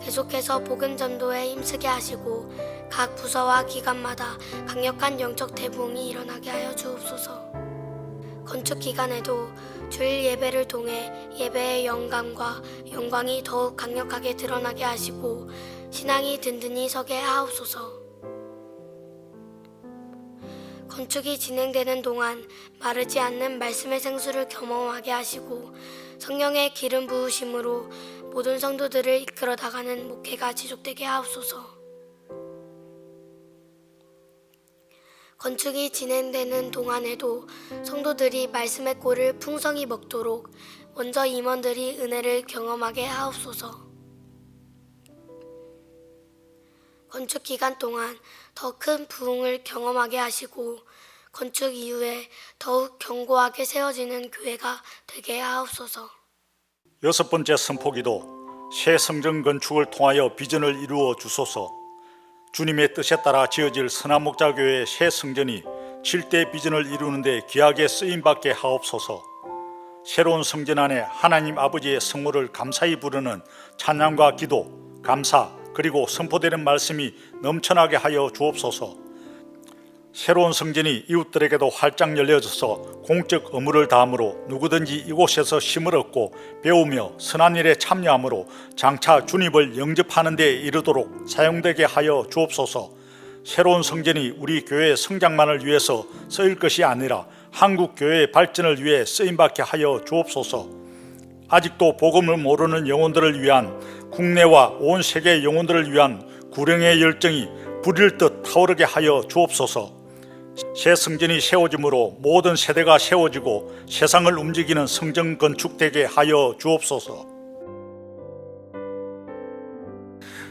계속해서 복음 전도에 힘쓰게 하시고 각 부서와 기관마다 강력한 영적 대부흥이 일어나게 하여 주옵소서. 건축 기간에도 주일 예배를 통해 예배의 영광이 더욱 강력하게 드러나게 하시고 신앙이 든든히 서게 하옵소서. 건축이 진행되는 동안 마르지 않는 말씀의 생수를 경험하게 하시고 성령의 기름 부으심으로 모든 성도들을 이끌어 나가는 목회가 지속되게 하옵소서. 건축이 진행되는 동안에도 성도들이 말씀의 꼴을 풍성히 먹도록 먼저 임원들이 은혜를 경험하게 하옵소서. 건축 기간 동안 더 큰 부흥을 경험하게 하시고 건축 이후에 더욱 견고하게 세워지는 교회가 되게 하옵소서. 여섯 번째 선포기도 새 성전 건축을 통하여 비전을 이루어 주소서. 주님의 뜻에 따라 지어질 선한목자교회의 새 성전이 7대 비전을 이루는 데 귀하게 쓰임받게 하옵소서. 새로운 성전 안에 하나님 아버지의 성모를 감사히 부르는 찬양과 기도, 감사 그리고 선포되는 말씀이 넘쳐나게 하여 주옵소서. 새로운 성전이 이웃들에게도 활짝 열려져서 공적 의무를 다함으로 누구든지 이곳에서 힘을 얻고 배우며 선한 일에 참여함으로 장차 주님을 영접하는 데 이르도록 사용되게 하여 주옵소서. 새로운 성전이 우리 교회의 성장만을 위해서 쓰일 것이 아니라 한국 교회의 발전을 위해 쓰임받게 하여 주옵소서. 아직도 복음을 모르는 영혼들을 위한 국내와 온 세계의 영혼들을 위한 구령의 열정이 불일 듯 타오르게 하여 주옵소서. 새 성전이 세워짐으로 모든 세대가 세워지고 세상을 움직이는 성전 건축되게 하여 주옵소서.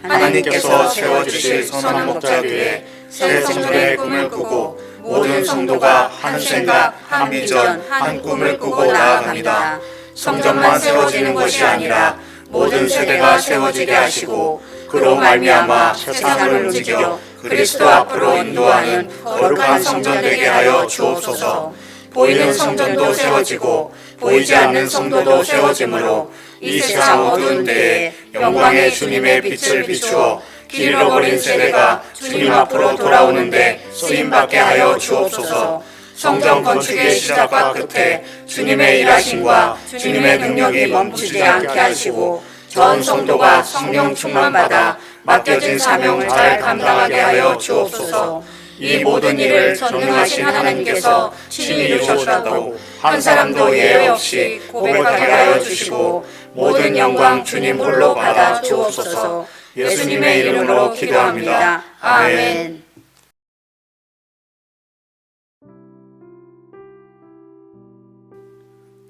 하나님께서 세워주실 선한목자교회 새 성전의 꿈을 꾸고 모든 성도가 한 생각, 한 비전, 한 꿈을 꾸고 나아갑니다. 성전만 세워지는 것이 아니라 모든 세대가 세워지게 하시고 그로 말미암아 세상을 움직여 그리스도 앞으로 인도하는 거룩한 성전 되게 하여 주옵소서. 보이는 성전도 세워지고 보이지 않는 성도도 세워지므로 이 세상 어두운 때에 영광의 주님의 빛을 비추어 길 잃어버린 세대가 주님 앞으로 돌아오는데 쓰임받게 하여 주옵소서. 성전 건축의 시작과 끝에 주님의 일하심과 주님의 능력이 멈추지 않게 하시고 전 성도가 성령 충만받아 맡겨진 사명을 잘 감당하게 하여 주옵소서. 이 모든 일을 전능하신 하나님께서 친히 이루셨다고 한 사람도 예외 없이 고백하게 하여 주시고 모든 영광 주님 홀로 받아 주옵소서. 예수님의 이름으로 기도합니다. 아멘.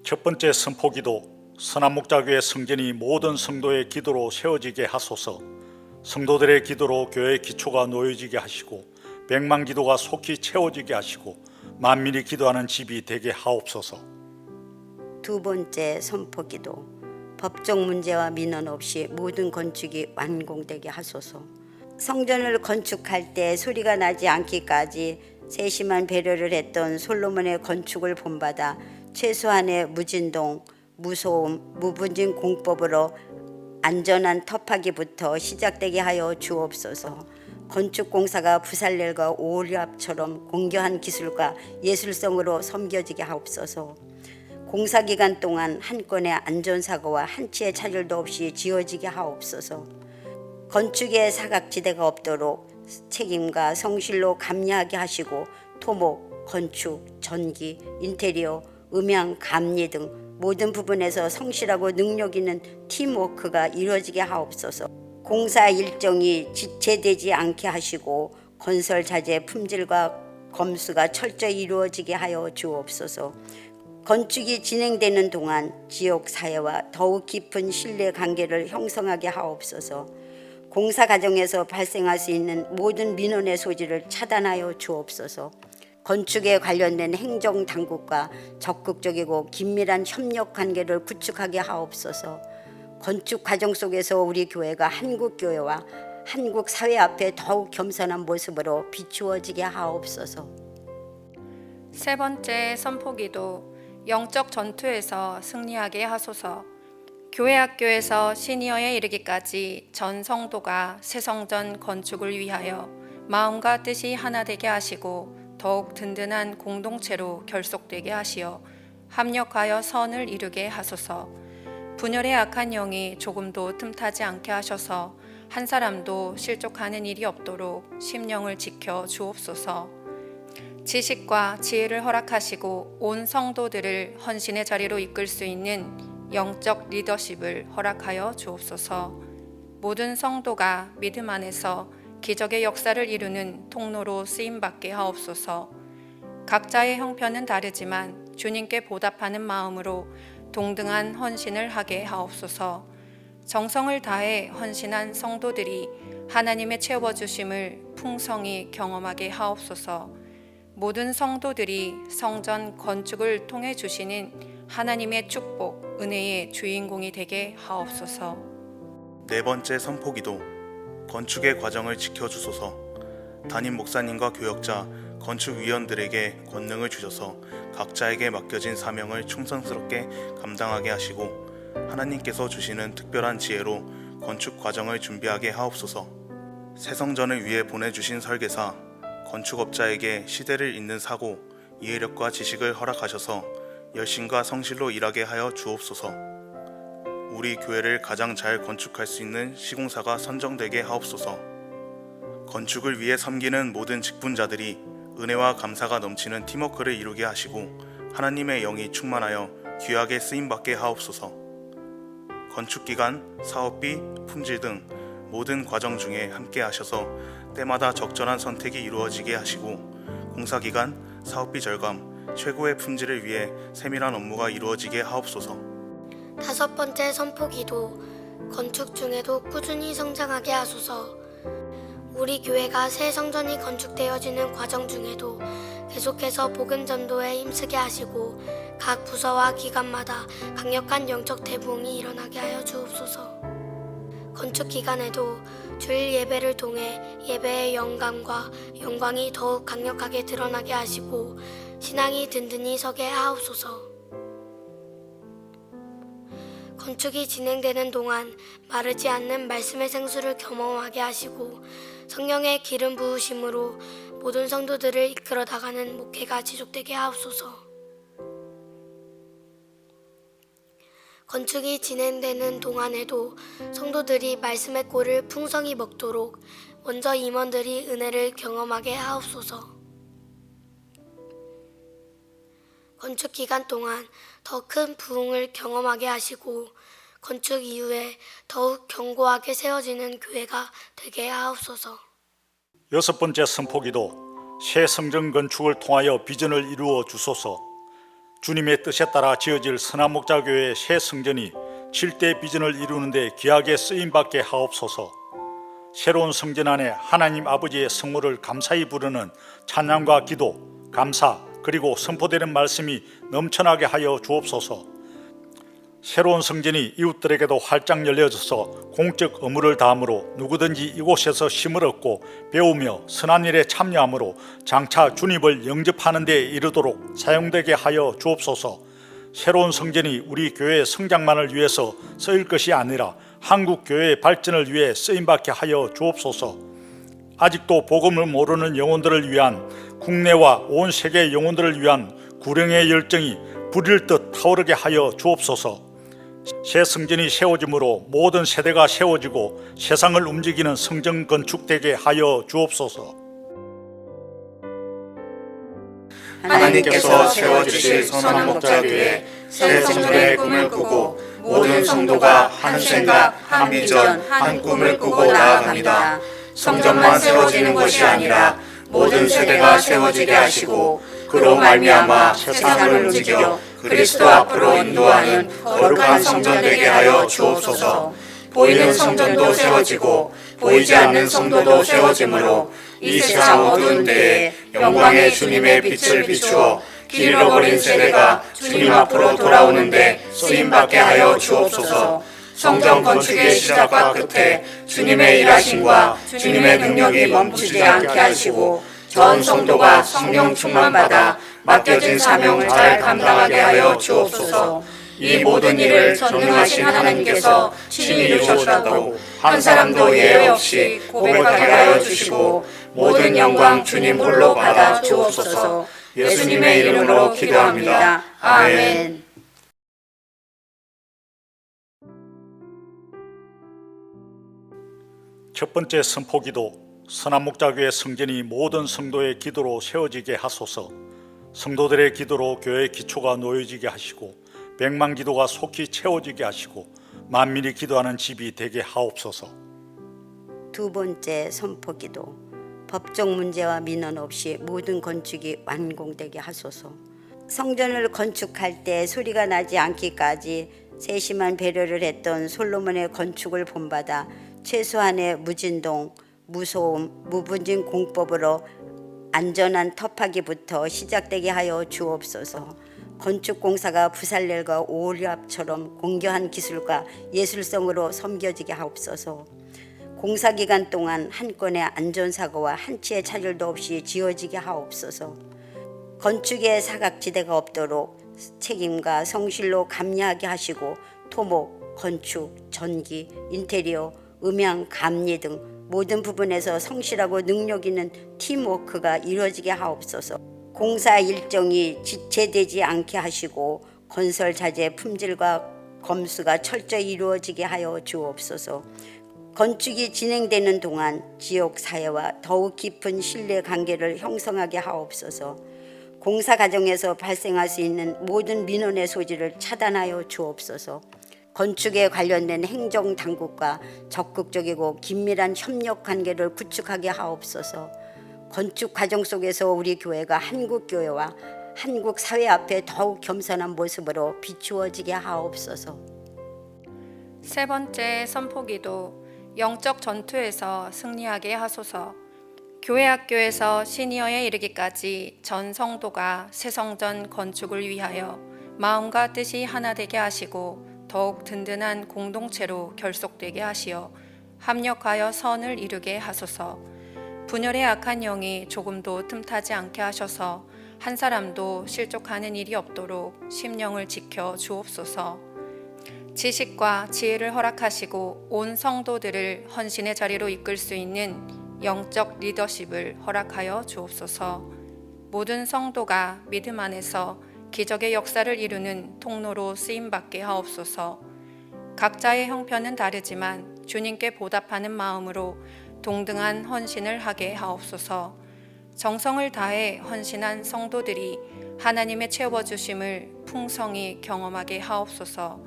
첫 번째 선포기도. 선한 목자교회 성전이 모든 성도의 기도로 세워지게 하소서. 성도들의 기도로 교회의 기초가 놓여지게 하시고 백만 기도가 속히 채워지게 하시고 만민이 기도하는 집이 되게 하옵소서. 두 번째 선포기도. 법적 문제와 민원 없이 모든 건축이 완공되게 하소서. 성전을 건축할 때 소리가 나지 않기까지 세심한 배려를 했던 솔로몬의 건축을 본받아 최소한의 무진동, 무소음, 무분진 공법으로 안전한 터파기부터 시작되게 하여 주옵소서. 건축공사가 부살렐과 오리압처럼 공교한 기술과 예술성으로 섬겨지게 하옵소서. 공사기간 동안 한 건의 안전사고와 한치의 차질도 없이 지어지게 하옵소서. 건축에 사각지대가 없도록 책임과 성실로 감리하게 하시고 토목, 건축, 전기, 인테리어, 음향, 감리 등 모든 부분에서 성실하고 능력 있는 팀워크가 이루어지게 하옵소서. 공사 일정이 지체되지 않게 하시고 건설 자재 품질과 검수가 철저히 이루어지게 하여 주옵소서. 건축이 진행되는 동안 지역 사회와 더욱 깊은 신뢰 관계를 형성하게 하옵소서. 공사 과정에서 발생할 수 있는 모든 민원의 소지를 차단하여 주옵소서. 건축에 관련된 행정당국과 적극적이고 긴밀한 협력 관계를 구축하게 하옵소서. 건축 과정 속에서 우리 교회가 한국 교회와 한국 사회 앞에 더욱 겸손한 모습으로 비추어지게 하옵소서. 세 번째 선포기도. 영적 전투에서 승리하게 하소서. 교회 학교에서 시니어에 이르기까지 전 성도가 새 성전 건축을 위하여 마음과 뜻이 하나 되게 하시고 더욱 든든한 공동체로 결속되게 하시어 합력하여 선을 이루게 하소서. 분열의 악한 영이 조금도 틈타지 않게 하셔서 한 사람도 실족하는 일이 없도록 심령을 지켜 주옵소서. 지식과 지혜를 허락하시고 온 성도들을 헌신의 자리로 이끌 수 있는 영적 리더십을 허락하여 주옵소서. 모든 성도가 믿음 안에서 기적의 역사를 이루는 통로로 쓰임받게 하옵소서. 각자의 형편은 다르지만 주님께 보답하는 마음으로 동등한 헌신을 하게 하옵소서. 정성을 다해 헌신한 성도들이 하나님의 채워주심을 풍성히 경험하게 하옵소서. 모든 성도들이 성전 건축을 통해 주시는 하나님의 축복, 은혜의 주인공이 되게 하옵소서. 네 번째 선포기도. 건축의 과정을 지켜주소서. 담임 목사님과 교역자, 건축위원들에게 권능을 주셔서 각자에게 맡겨진 사명을 충성스럽게 감당하게 하시고 하나님께서 주시는 특별한 지혜로 건축 과정을 준비하게 하옵소서. 새 성전을 위해 보내주신 설계사, 건축업자에게 시대를 잇는 사고, 이해력과 지식을 허락하셔서 열심과 성실로 일하게 하여 주옵소서. 우리 교회를 가장 잘 건축할 수 있는 시공사가 선정되게 하옵소서. 건축을 위해 섬기는 모든 직분자들이 은혜와 감사가 넘치는 팀워크를 이루게 하시고 하나님의 영이 충만하여 귀하게 쓰임받게 하옵소서. 건축기간, 사업비, 품질 등 모든 과정 중에 함께 하셔서 때마다 적절한 선택이 이루어지게 하시고 공사기간, 사업비 절감, 최고의 품질을 위해 세밀한 업무가 이루어지게 하옵소서. 다섯 번째 선포기도. 건축 중에도 꾸준히 성장하게 하소서. 우리 교회가 새 성전이 건축되어지는 과정 중에도 계속해서 복음 전도에 힘쓰게 하시고 각 부서와 기관마다 강력한 영적 대부흥이 일어나게 하여 주옵소서. 건축 기간에도 주일 예배를 통해 예배의 영광이 더욱 강력하게 드러나게 하시고 신앙이 든든히 서게 하옵소서. 건축이 진행되는 동안 마르지 않는 말씀의 생수를 경험하게 하시고 성령의 기름 부으심으로 모든 성도들을 이끌어 나가는 목회가 지속되게 하옵소서. 건축이 진행되는 동안에도 성도들이 말씀의 꼴을 풍성히 먹도록 먼저 임원들이 은혜를 경험하게 하옵소서. 건축 기간 동안 더 큰 부흥을 경험하게 하시고 건축 이후에 더욱 견고하게 세워지는 교회가 되게 하옵소서. 여섯 번째 선포기도 새 성전 건축을 통하여 비전을 이루어 주소서. 주님의 뜻에 따라 지어질 선한목자교회의 새 성전이 7대 비전을 이루는데 귀하게 쓰임받게 하옵소서. 새로운 성전 안에 하나님 아버지의 성모를 감사히 부르는 찬양과 기도, 감사 그리고 선포되는 말씀이 넘쳐나게 하여 주옵소서. 새로운 성전이 이웃들에게도 활짝 열려져서 공적 의무를 다함으로 누구든지 이곳에서 쉼을 얻고 배우며 선한 일에 참여함으로 장차 주님을 영접하는 데 이르도록 사용되게 하여 주옵소서. 새로운 성전이 우리 교회의 성장만을 위해서 쓰일 것이 아니라 한국 교회의 발전을 위해 쓰임받게 하여 주옵소서. 아직도 복음을 모르는 영혼들을 위한 국내와 온 세계 영혼들을 위한 구령의 열정이 불일 듯 타오르게 하여 주옵소서. 새 성전이 세워짐으로 모든 세대가 세워지고 세상을 움직이는 성전 건축되게 하여 주옵소서. 하나님께서 세워주실 선한목자교회 새 성전의 꿈을 꾸고 모든 성도가 한 생각, 한 비전, 한 꿈을 꾸고 나아갑니다. 성전만 세워지는 것이 아니라 모든 세대가 세워지게 하시고 그로 말미암아 세상을 움직여 그리스도 앞으로 인도하는 거룩한 성전 되게 하여 주옵소서. 보이는 성전도 세워지고 보이지 않는 성도도 세워지므로 이 세상 어두운 때에 영광의 주님의 빛을 비추어 길 잃어버린 세대가 주님 앞으로 돌아오는데 쓰임받게 하여 주옵소서. 성전 건축의 시작과 끝에 주님의 일하심과 주님의 능력이 멈추지 않게 하시고 전 성도가 성령 충만받아 맡겨진 사명을 잘 감당하게 하여 주옵소서. 이 모든 일을 전능하신 하나님께서 친히 이루셨다고 한 사람도 예외 없이 고백하게 하여 주시고 모든 영광 주님 홀로 받아 주옵소서. 예수님의 이름으로 기도합니다. 아멘. 첫 번째 선포기도 선한목자교회 성전이 모든 성도의 기도로 세워지게 하소서. 성도들의 기도로 교회의 기초가 놓여지게 하시고 백만 기도가 속히 채워지게 하시고 만민이 기도하는 집이 되게 하옵소서. 두 번째 선포기도 법적 문제와 민원 없이 모든 건축이 완공되게 하소서. 성전을 건축할 때 소리가 나지 않기까지 세심한 배려를 했던 솔로몬의 건축을 본받아 최소한의 무진동, 무소음, 무분진 공법으로 안전한 터파기부터 시작되게 하여 주옵소서. 건축공사가 부살렐과 오리압처럼 공교한 기술과 예술성으로 섬겨지게 하옵소서. 공사기간 동안 한 건의 안전사고와 한치의 차질도 없이 지어지게 하옵소서. 건축에 사각지대가 없도록 책임과 성실로 감리하게 하시고 토목, 건축, 전기, 인테리어, 음향, 감리 등 모든 부분에서 성실하고 능력 있는 팀워크가 이루어지게 하옵소서. 공사 일정이 지체되지 않게 하시고 건설 자재 품질과 검수가 철저히 이루어지게 하여 주옵소서. 건축이 진행되는 동안 지역 사회와 더욱 깊은 신뢰 관계를 형성하게 하옵소서. 공사 과정에서 발생할 수 있는 모든 민원의 소지를 차단하여 주옵소서. 건축에 관련된 행정당국과 적극적이고 긴밀한 협력 관계를 구축하게 하옵소서. 건축 과정 속에서 우리 교회가 한국 교회와 한국 사회 앞에 더욱 겸손한 모습으로 비추어지게 하옵소서. 세 번째 선포기도 영적 전투에서 승리하게 하소서. 교회 학교에서 시니어에 이르기까지 전 성도가 새 성전 건축을 위하여 마음과 뜻이 하나 되게 하시고 더욱 든든한 공동체로 결속되게 하시어 합력하여 선을 이루게 하소서. 분열의 악한 영이 조금도 틈타지 않게 하셔서 한 사람도 실족하는 일이 없도록 심령을 지켜 주옵소서. 지식과 지혜를 허락하시고 온 성도들을 헌신의 자리로 이끌 수 있는 영적 리더십을 허락하여 주옵소서. 모든 성도가 믿음 안에서 기적의 역사를 이루는 통로로 쓰임받게 하옵소서. 각자의 형편은 다르지만 주님께 보답하는 마음으로 동등한 헌신을 하게 하옵소서. 정성을 다해 헌신한 성도들이 하나님의 채워주심을 풍성히 경험하게 하옵소서.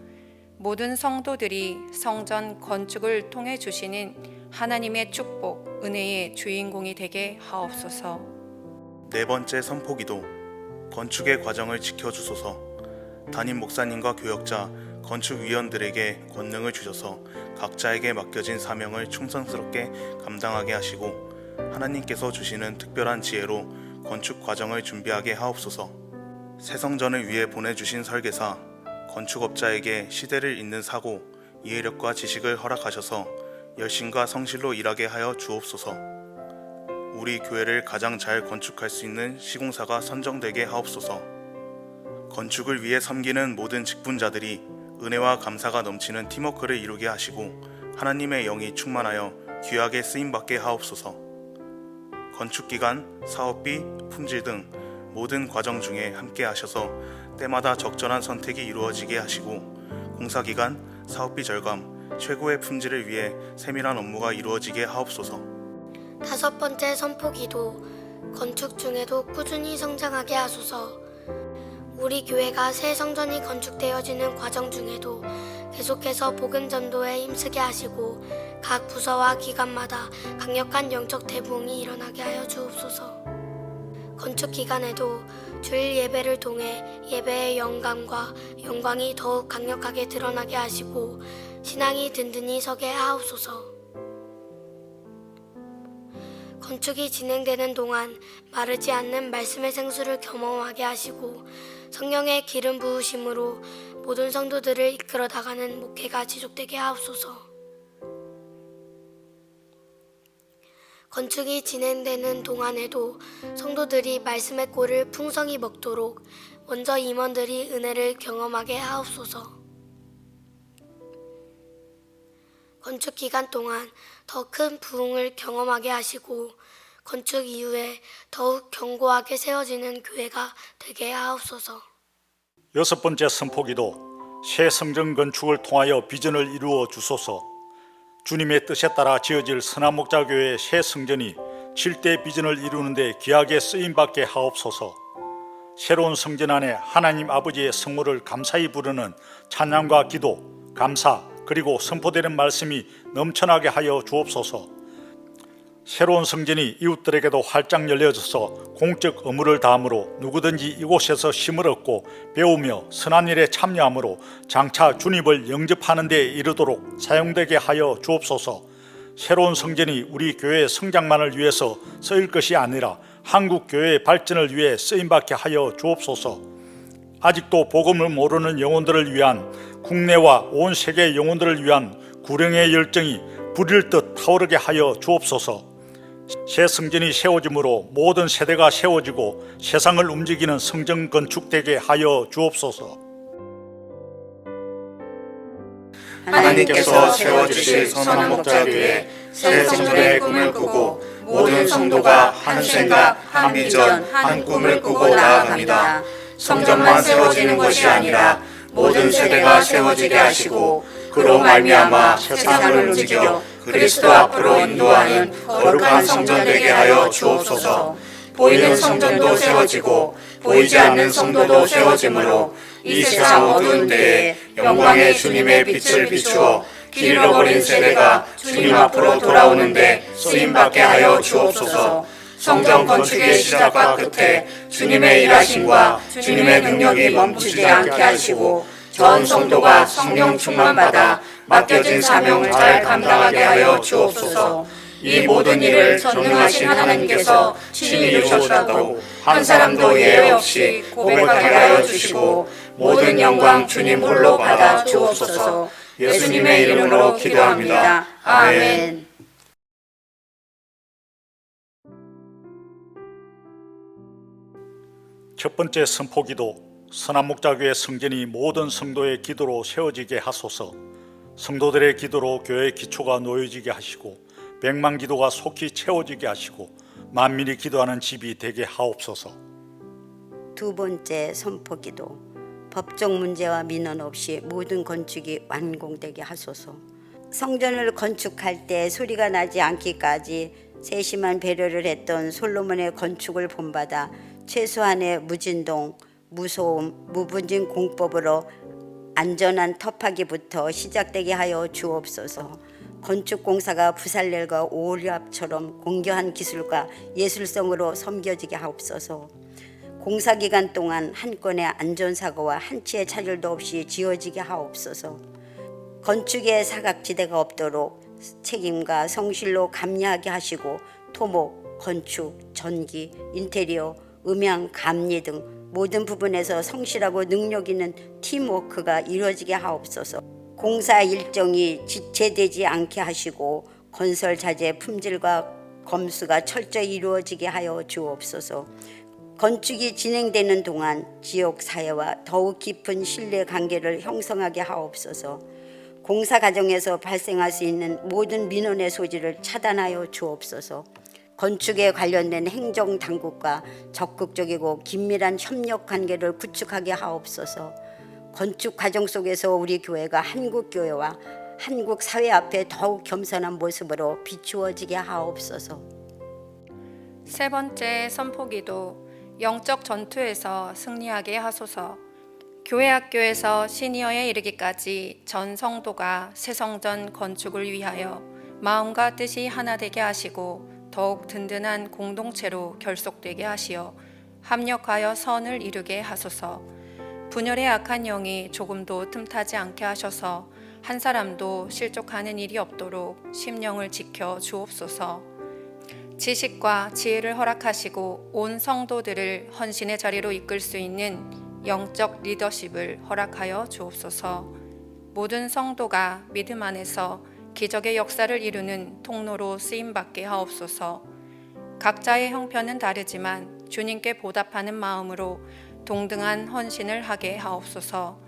모든 성도들이 성전 건축을 통해 주시는 하나님의 축복, 은혜의 주인공이 되게 하옵소서. 네 번째 선포기도. 건축의 과정을 지켜주소서. 담임 목사님과 교역자, 건축위원들에게 권능을 주셔서 각자에게 맡겨진 사명을 충성스럽게 감당하게 하시고 하나님께서 주시는 특별한 지혜로 건축 과정을 준비하게 하옵소서. 새 성전을 위해 보내주신 설계사, 건축업자에게 시대를 잇는 사고, 이해력과 지식을 허락하셔서 열심과 성실로 일하게 하여 주옵소서. 우리 교회를 가장 잘 건축할 수 있는 시공사가 선정되게 하옵소서. 건축을 위해 섬기는 모든 직분자들이 은혜와 감사가 넘치는 팀워크를 이루게 하시고 하나님의 영이 충만하여 귀하게 쓰임받게 하옵소서. 건축기간, 사업비, 품질 등 모든 과정 중에 함께 하셔서 때마다 적절한 선택이 이루어지게 하시고 공사기간, 사업비 절감, 최고의 품질을 위해 세밀한 업무가 이루어지게 하옵소서. 다섯 번째 선포기도. 건축 중에도 꾸준히 성장하게 하소서. 우리 교회가 새 성전이 건축되어지는 과정 중에도 계속해서 복음 전도에 힘쓰게 하시고 각 부서와 기관마다 강력한 영적 대부흥이 일어나게 하여 주옵소서. 건축 기간에도 주일 예배를 통해 예배의 영광이 더욱 강력하게 드러나게 하시고 신앙이 든든히 서게 하옵소서. 건축이 진행되는 동안 마르지 않는 말씀의 생수를 경험하게 하시고 성령의 기름 부으심으로 모든 성도들을 이끌어 나가는 목회가 지속되게 하옵소서. 건축이 진행되는 동안에도 성도들이 말씀의 꼴을 풍성히 먹도록 먼저 임원들이 은혜를 경험하게 하옵소서. 건축 기간 동안 더 큰 부흥을 경험하게 하시고 건축 이후에 더욱 견고하게 세워지는 교회가 되게 하옵소서. 여섯 번째 선포기도. 새 성전 건축을 통하여 비전을 이루어 주소서. 주님의 뜻에 따라 지어질 선한목자교회의 새 성전이 7대 비전을 이루는 데 귀하게 쓰임받게 하옵소서. 새로운 성전 안에 하나님 아버지의 성모를 감사히 부르는 찬양과 기도, 감사, 그리고 선포되는 말씀이 넘쳐나게 하여 주옵소서. 새로운 성전이 이웃들에게도 활짝 열려져서 공적 의무를 다함으로 누구든지 이곳에서 힘을 얻고 배우며 선한 일에 참여함으로 장차 주님을 영접하는 데 이르도록 사용되게 하여 주옵소서. 새로운 성전이 우리 교회의 성장만을 위해서 쓰일 것이 아니라 한국 교회의 발전을 위해 쓰임받게 하여 주옵소서. 아직도 복음을 모르는 영혼들을 위한, 국내와 온 세계의 영혼들을 위한 구령의 열정이 불일 듯 타오르게 하여 주옵소서. 새 성전이 세워짐으로 모든 세대가 세워지고 세상을 움직이는 성전 건축되게 하여 주옵소서. 하나님께서 세워주실 선한 목자교회 새 성전의 꿈을 꾸고 모든 성도가 한 생각, 한 비전, 한 꿈을 꾸고 나아갑니다. 성전만 세워지는 것이 아니라 모든 세대가 세워지게 하시고 그로 말미암아 세상을 움직여 그리스도 앞으로 인도하는 거룩한 성전 되게 하여 주옵소서. 보이는 성전도 세워지고 보이지 않는 성도도 세워지므로 이 세상 어두운 때에 영광의 주님의 빛을 비추어 길 잃어버린 세대가 주님 앞으로 돌아오는데 쓰임받게 하여 주옵소서. 성전 건축의 시작과 끝에 주님의 일하심과 주님의 능력이 멈추지 않게 하시고 전 성도가 성령 충만받아 맡겨진 사명을 잘 감당하게 하여 주옵소서. 이 모든 일을 전능하신 하나님께서 친히 이루셨다고 한 사람도 예외 없이 고백하게 하여 주시고 모든 영광 주님 홀로 받아 주옵소서. 예수님의 이름으로 기도합니다. 아멘. 첫 번째 선포기도. 선한목자교회 성전이 모든 성도의 기도로 세워지게 하소서. 성도들의 기도로 교회의 기초가 놓여지게 하시고 백만 기도가 속히 채워지게 하시고 만민이 기도하는 집이 되게 하옵소서. 두 번째 선포기도. 법적 문제와 민원 없이 모든 건축이 완공되게 하소서. 성전을 건축할 때 소리가 나지 않기까지 세심한 배려를 했던 솔로몬의 건축을 본받아 최소한의 무진동, 무소음, 무분진 공법으로 안전한 터파기부터 시작되게 하여 주옵소서. 건축공사가 부살렐과 오리압처럼 공교한 기술과 예술성으로 섬겨지게 하옵소서. 공사기간 동안 한 건의 안전사고와 한치의 차질도 없이 지어지게 하옵소서. 건축에 사각지대가 없도록 책임과 성실로 감리하게 하시고 토목, 건축, 전기, 인테리어, 음향, 감리 등 모든 부분에서 성실하고 능력 있는 팀워크가 이루어지게 하옵소서. 공사 일정이 지체되지 않게 하시고 건설 자재 품질과 검수가 철저히 이루어지게 하여 주옵소서. 건축이 진행되는 동안 지역 사회와 더욱 깊은 신뢰 관계를 형성하게 하옵소서. 공사 과정에서 발생할 수 있는 모든 민원의 소지를 차단하여 주옵소서. 건축에 관련된 행정당국과 적극적이고 긴밀한 협력 관계를 구축하게 하옵소서. 건축 과정 속에서 우리 교회가 한국 교회와 한국 사회 앞에 더욱 겸손한 모습으로 비추어지게 하옵소서. 세 번째 선포기도. 영적 전투에서 승리하게 하소서. 교회 학교에서 시니어에 이르기까지 전 성도가 새 성전 건축을 위하여 마음과 뜻이 하나 되게 하시고 더욱 든든한 공동체로 결속되게 하시어 합력하여 선을 이루게 하소서. 분열의 악한 영이 조금도 틈타지 않게 하셔서 한 사람도 실족하는 일이 없도록 심령을 지켜 주옵소서. 지식과 지혜를 허락하시고 온 성도들을 헌신의 자리로 이끌 수 있는 영적 리더십을 허락하여 주옵소서. 모든 성도가 믿음 안에서 기적의 역사를 이루는 통로로 쓰임받게 하옵소서. 각자의 형편은 다르지만 주님께 보답하는 마음으로 동등한 헌신을 하게 하옵소서.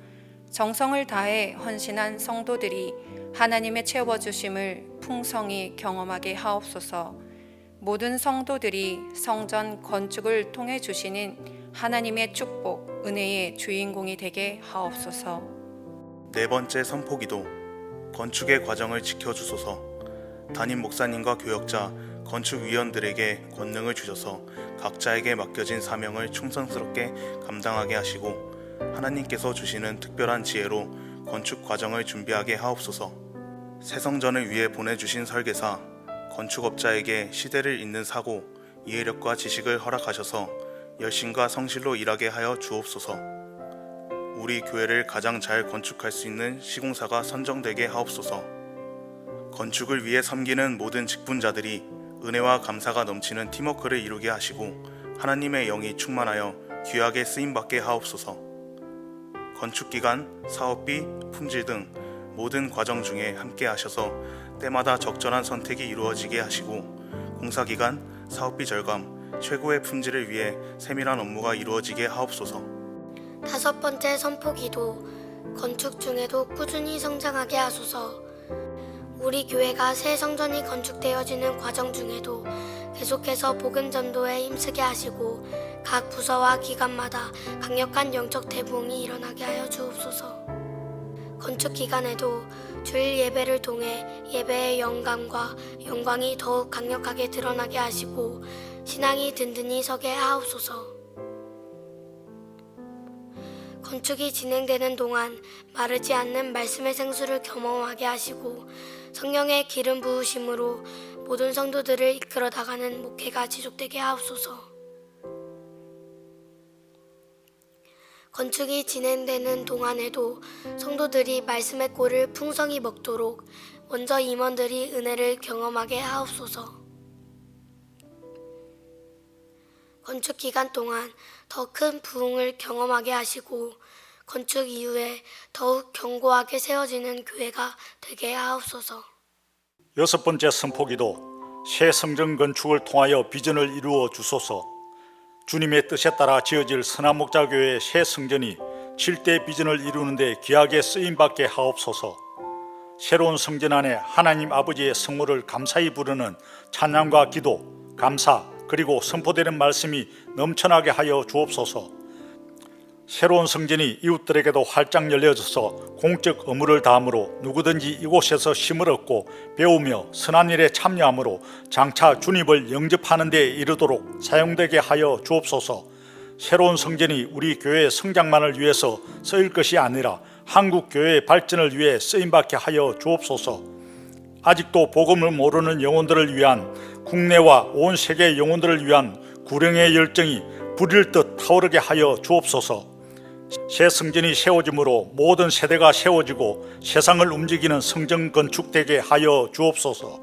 정성을 다해 헌신한 성도들이 하나님의 채워주심을 풍성히 경험하게 하옵소서. 모든 성도들이 성전 건축을 통해 주시는 하나님의 축복, 은혜의 주인공이 되게 하옵소서. 네 번째 선포기도. 건축의 과정을 지켜주소서. 담임 목사님과 교역자, 건축위원들에게 권능을 주셔서 각자에게 맡겨진 사명을 충성스럽게 감당하게 하시고 하나님께서 주시는 특별한 지혜로 건축 과정을 준비하게 하옵소서. 새 성전을 위해 보내주신 설계사, 건축업자에게 시대를 잇는 사고, 이해력과 지식을 허락하셔서 열심과 성실로 일하게 하여 주옵소서. 우리 교회를 가장 잘 건축할 수 있는 시공사가 선정되게 하옵소서. 건축을 위해 섬기는 모든 직분자들이 은혜와 감사가 넘치는 팀워크를 이루게 하시고 하나님의 영이 충만하여 귀하게 쓰임받게 하옵소서. 건축기간, 사업비, 품질 등 모든 과정 중에 함께 하셔서 때마다 적절한 선택이 이루어지게 하시고 공사기간, 사업비 절감, 최고의 품질을 위해 세밀한 업무가 이루어지게 하옵소서. 다섯 번째 선포기도. 건축 중에도 꾸준히 성장하게 하소서. 우리 교회가 새 성전이 건축되어지는 과정 중에도 계속해서 복음 전도에 힘쓰게 하시고 각 부서와 기관마다 강력한 영적 대부흥이 일어나게 하여 주옵소서. 건축 기간에도 주일 예배를 통해 예배의 영광이 더욱 강력하게 드러나게 하시고 신앙이 든든히 서게 하옵소서. 건축이 진행되는 동안 마르지 않는 말씀의 생수를 경험하게 하시고 성령의 기름 부으심으로 모든 성도들을 이끌어 나가는 목회가 지속되게 하옵소서. 건축이 진행되는 동안에도 성도들이 말씀의 꼴을 풍성히 먹도록 먼저 임원들이 은혜를 경험하게 하옵소서. 건축 기간 동안 더 큰 부흥을 경험하게 하시고 건축 이후에 더욱 견고하게 세워지는 교회가 되게 하옵소서. 여섯 번째 선포기도. 새 성전 건축을 통하여 비전을 이루어 주소서. 주님의 뜻에 따라 지어질 선한목자교회 새 성전이 7대 비전을 이루는 데 귀하게 쓰임받게 하옵소서. 새로운 성전 안에 하나님 아버지의 성모를 감사히 부르는 찬양과 기도, 감사 그리고 선포되는 말씀이 넘쳐나게 하여 주옵소서. 새로운 성전이 이웃들에게도 활짝 열려져서 공적 의무를 다함으로 누구든지 이곳에서 쉼을 얻고 배우며 선한 일에 참여함으로 장차 주님을 영접하는 데 이르도록 사용되게 하여 주옵소서. 새로운 성전이 우리 교회의 성장만을 위해서 쓰일 것이 아니라 한국 교회의 발전을 위해 쓰임받게 하여 주옵소서. 아직도 복음을 모르는 영혼들을 위한, 국내와 온 세계의 영혼들을 위한 구령의 열정이 불일 듯 타오르게 하여 주옵소서. 새 성전이 세워짐으로 모든 세대가 세워지고 세상을 움직이는 성전 건축되게 하여 주옵소서.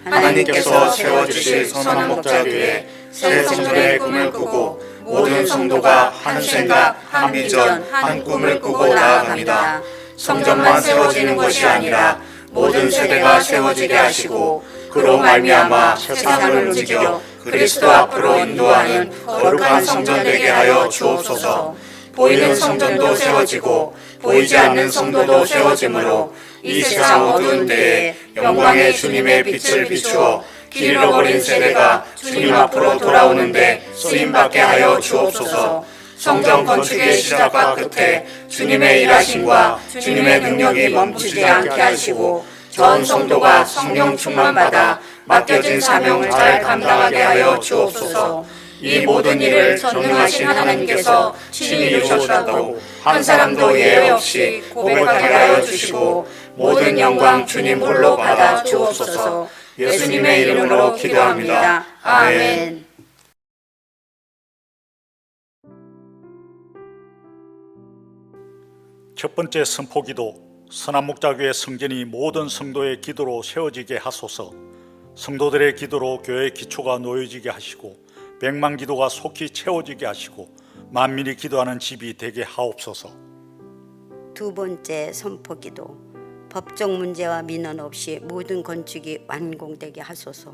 하나님께서 세워주실 선한목자교회 새 성전의 꿈을 꾸고 모든 성도가 한 생각, 한 비전, 한 꿈을 꾸고 나아갑니다. 성전만 세워지는 것이 아니라 모든 세대가 세워지게 하시고 그로 말미암아 세상을 움직여 그리스도 앞으로 인도하는 거룩한 성전 되게 하여 주옵소서. 보이는 성전도 세워지고 보이지 않는 성도도 세워지므로 이 세상 어두운 때에 영광의 주님의 빛을 비추어 길 잃어버린 세대가 주님 앞으로 돌아오는데 쓰임받게 하여 주옵소서. 성전 건축의 시작과 끝에 주님의 일하심과 주님의 능력이 멈추지 않게 하시고 전 성도가 성령 충만받아 맡겨진 사명을 잘 감당하게 하여 주옵소서. 이 모든 일을 전능하신 하나님께서 친히 이루셨다고 한 사람도 예외 없이 고백하게 하여 주시고 모든 영광 주님 홀로 받아 주옵소서. 예수님의 이름으로 기도합니다. 아멘. 첫 번째 선포기도. 선한목자교회 성전이 모든 성도의 기도로 세워지게 하소서. 성도들의 기도로 교회의 기초가 놓여지게 하시고 백만 기도가 속히 채워지게 하시고 만민이 기도하는 집이 되게 하옵소서. 두 번째 선포기도. 법적 문제와 민원 없이 모든 건축이 완공되게 하소서.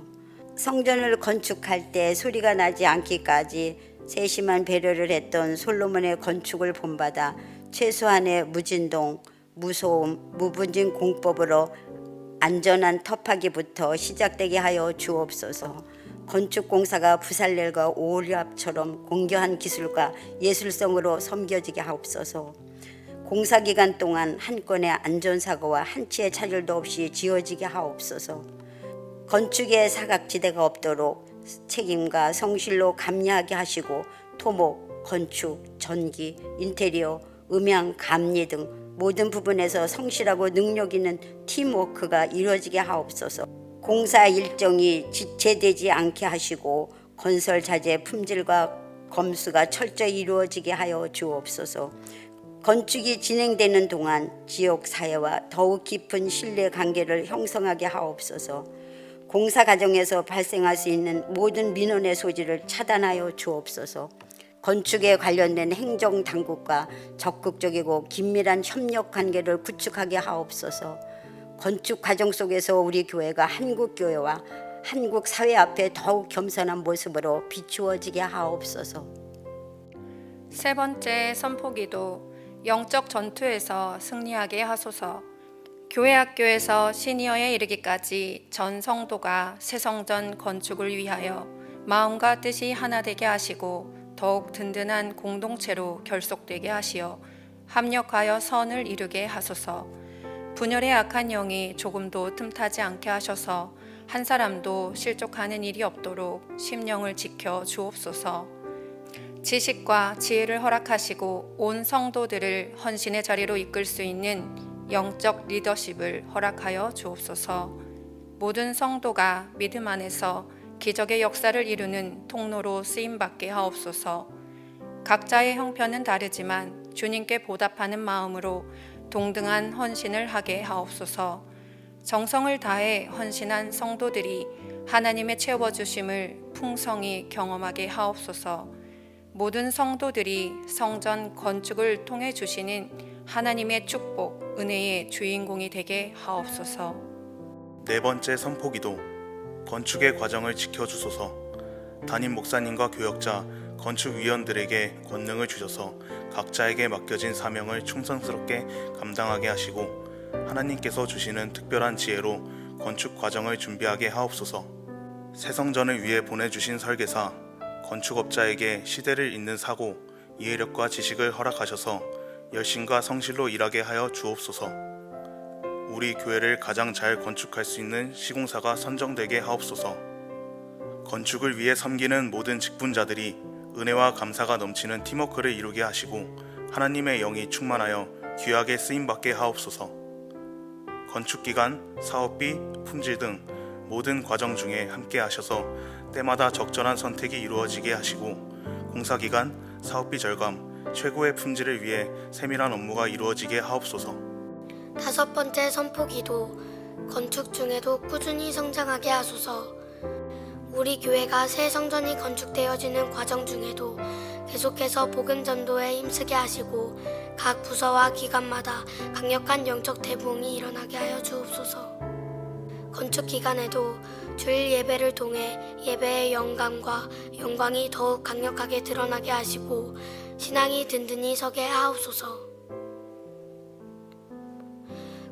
성전을 건축할 때 소리가 나지 않기까지 세심한 배려를 했던 솔로몬의 건축을 본받아 최소한의 무진동, 무소음, 무분진 공법으로 안전한 터파기부터 시작되게 하여 주옵소서. 건축공사가 부살렐과 오리압처럼 공교한 기술과 예술성으로 섬겨지게 하옵소서. 공사기간 동안 한 건의 안전사고와 한치의 차질도 없이 지어지게 하옵소서. 건축에 사각지대가 없도록 책임과 성실로 감리하게 하시고 토목, 건축, 전기, 인테리어, 음향, 감리 등 모든 부분에서 성실하고 능력 있는 팀워크가 이루어지게 하옵소서. 공사 일정이 지체되지 않게 하시고 건설 자재 품질과 검수가 철저히 이루어지게 하여 주옵소서. 건축이 진행되는 동안 지역 사회와 더욱 깊은 신뢰 관계를 형성하게 하옵소서. 공사 과정에서 발생할 수 있는 모든 민원의 소지를 차단하여 주옵소서. 건축에 관련된 행정당국과 적극적이고 긴밀한 협력 관계를 구축하게 하옵소서. 건축 과정 속에서 우리 교회가 한국 교회와 한국 사회 앞에 더욱 겸손한 모습으로 비추어지게 하옵소서. 세 번째 선포기도. 영적 전투에서 승리하게 하소서. 교회 학교에서 시니어에 이르기까지 전 성도가 새 성전 건축을 위하여 마음과 뜻이 하나 되게 하시고 더욱 든든한 공동체로 결속되게 하시어 합력하여 선을 이루게 하소서. 분열의 악한 영이 조금도 틈타지 않게 하셔서 한 사람도 실족하는 일이 없도록 심령을 지켜 주옵소서. 지식과 지혜를 허락하시고 온 성도들을 헌신의 자리로 이끌 수 있는 영적 리더십을 허락하여 주옵소서. 모든 성도가 믿음 안에서 기적의 역사를 이루는 통로로 쓰임받게 하옵소서. 각자의 형편은 다르지만 주님께 보답하는 마음으로 동등한 헌신을 하게 하옵소서. 정성을 다해 헌신한 성도들이 하나님의 채워주심을 풍성히 경험하게 하옵소서. 모든 성도들이 성전 건축을 통해 주시는 하나님의 축복, 은혜의 주인공이 되게 하옵소서. 네 번째 선포기도. 건축의 과정을 지켜주소서. 담임 목사님과 교역자, 건축위원들에게 권능을 주셔서 각자에게 맡겨진 사명을 충성스럽게 감당하게 하시고 하나님께서 주시는 특별한 지혜로 건축 과정을 준비하게 하옵소서. 새 성전을 위해 보내주신 설계사, 건축업자에게 시대를 잇는 사고, 이해력과 지식을 허락하셔서 열심과 성실로 일하게 하여 주옵소서. 우리 교회를 가장 잘 건축할 수 있는 시공사가 선정되게 하옵소서. 건축을 위해 섬기는 모든 직분자들이 은혜와 감사가 넘치는 팀워크를 이루게 하시고 하나님의 영이 충만하여 귀하게 쓰임받게 하옵소서. 건축기간, 사업비, 품질 등 모든 과정 중에 함께 하셔서 때마다 적절한 선택이 이루어지게 하시고 공사기간, 사업비 절감, 최고의 품질을 위해 세밀한 업무가 이루어지게 하옵소서. 5번째 선포기도 건축 중에도 꾸준히 성장하게 하소서. 우리 교회가 새 성전이 건축되어지는 과정 중에도 계속해서 복음 전도에 힘쓰게 하시고 각 부서와 기관마다 강력한 영적 대부흥이 일어나게 하여 주옵소서. 건축 기간에도 주일 예배를 통해 예배의 영광이 더욱 강력하게 드러나게 하시고 신앙이 든든히 서게 하옵소서.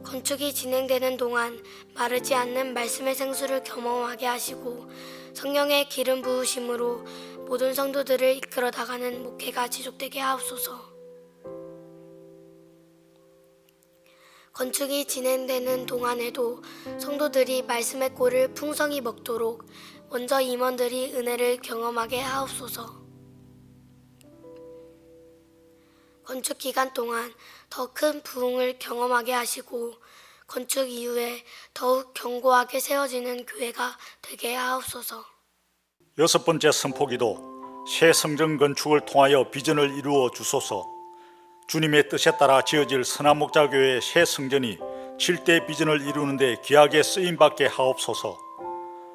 건축이 진행되는 동안 마르지 않는 말씀의 생수를 경험하게 하시고 성령의 기름 부으심으로 모든 성도들을 이끌어 나가는 목회가 지속되게 하옵소서. 건축이 진행되는 동안에도 성도들이 말씀의 꼴을 풍성히 먹도록 먼저 임원들이 은혜를 경험하게 하옵소서. 건축 기간 동안 더 큰 부흥을 경험하게 하시고 건축 이후에 더욱 견고하게 세워지는 교회가 되게 하옵소서. 6번째 선포기도 새 성전 건축을 통하여 비전을 이루어 주소서. 주님의 뜻에 따라 지어질 선한목자교회의 새 성전이 7대 비전을 이루는 데 귀하게 쓰임받게 하옵소서.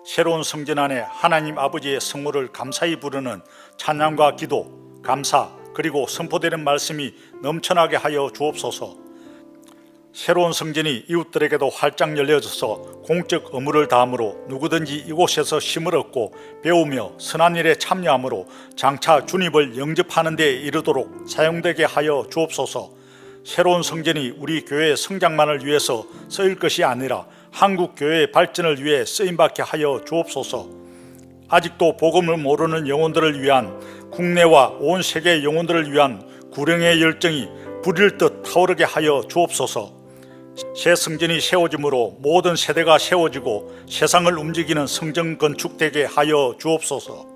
새로운 성전 안에 하나님 아버지의 성모를 감사히 부르는 찬양과 기도, 감사 그리고 선포되는 말씀이 넘쳐나게 하여 주옵소서. 새로운 성전이 이웃들에게도 활짝 열려져서 공적 의무를 다함으로 누구든지 이곳에서 힘을 얻고 배우며 선한 일에 참여함으로 장차 주님을 영접하는 데 이르도록 사용되게 하여 주옵소서. 새로운 성전이 우리 교회의 성장만을 위해서 쓰일 것이 아니라 한국 교회의 발전을 위해 쓰임받게 하여 주옵소서. 아직도 복음을 모르는 영혼들을 위한 국내와 온 세계의 영혼들을 위한 구령의 열정이 불일 듯 타오르게 하여 주옵소서. 새 성전이 세워짐으로 모든 세대가 세워지고 세상을 움직이는 성전 건축되게 하여 주옵소서.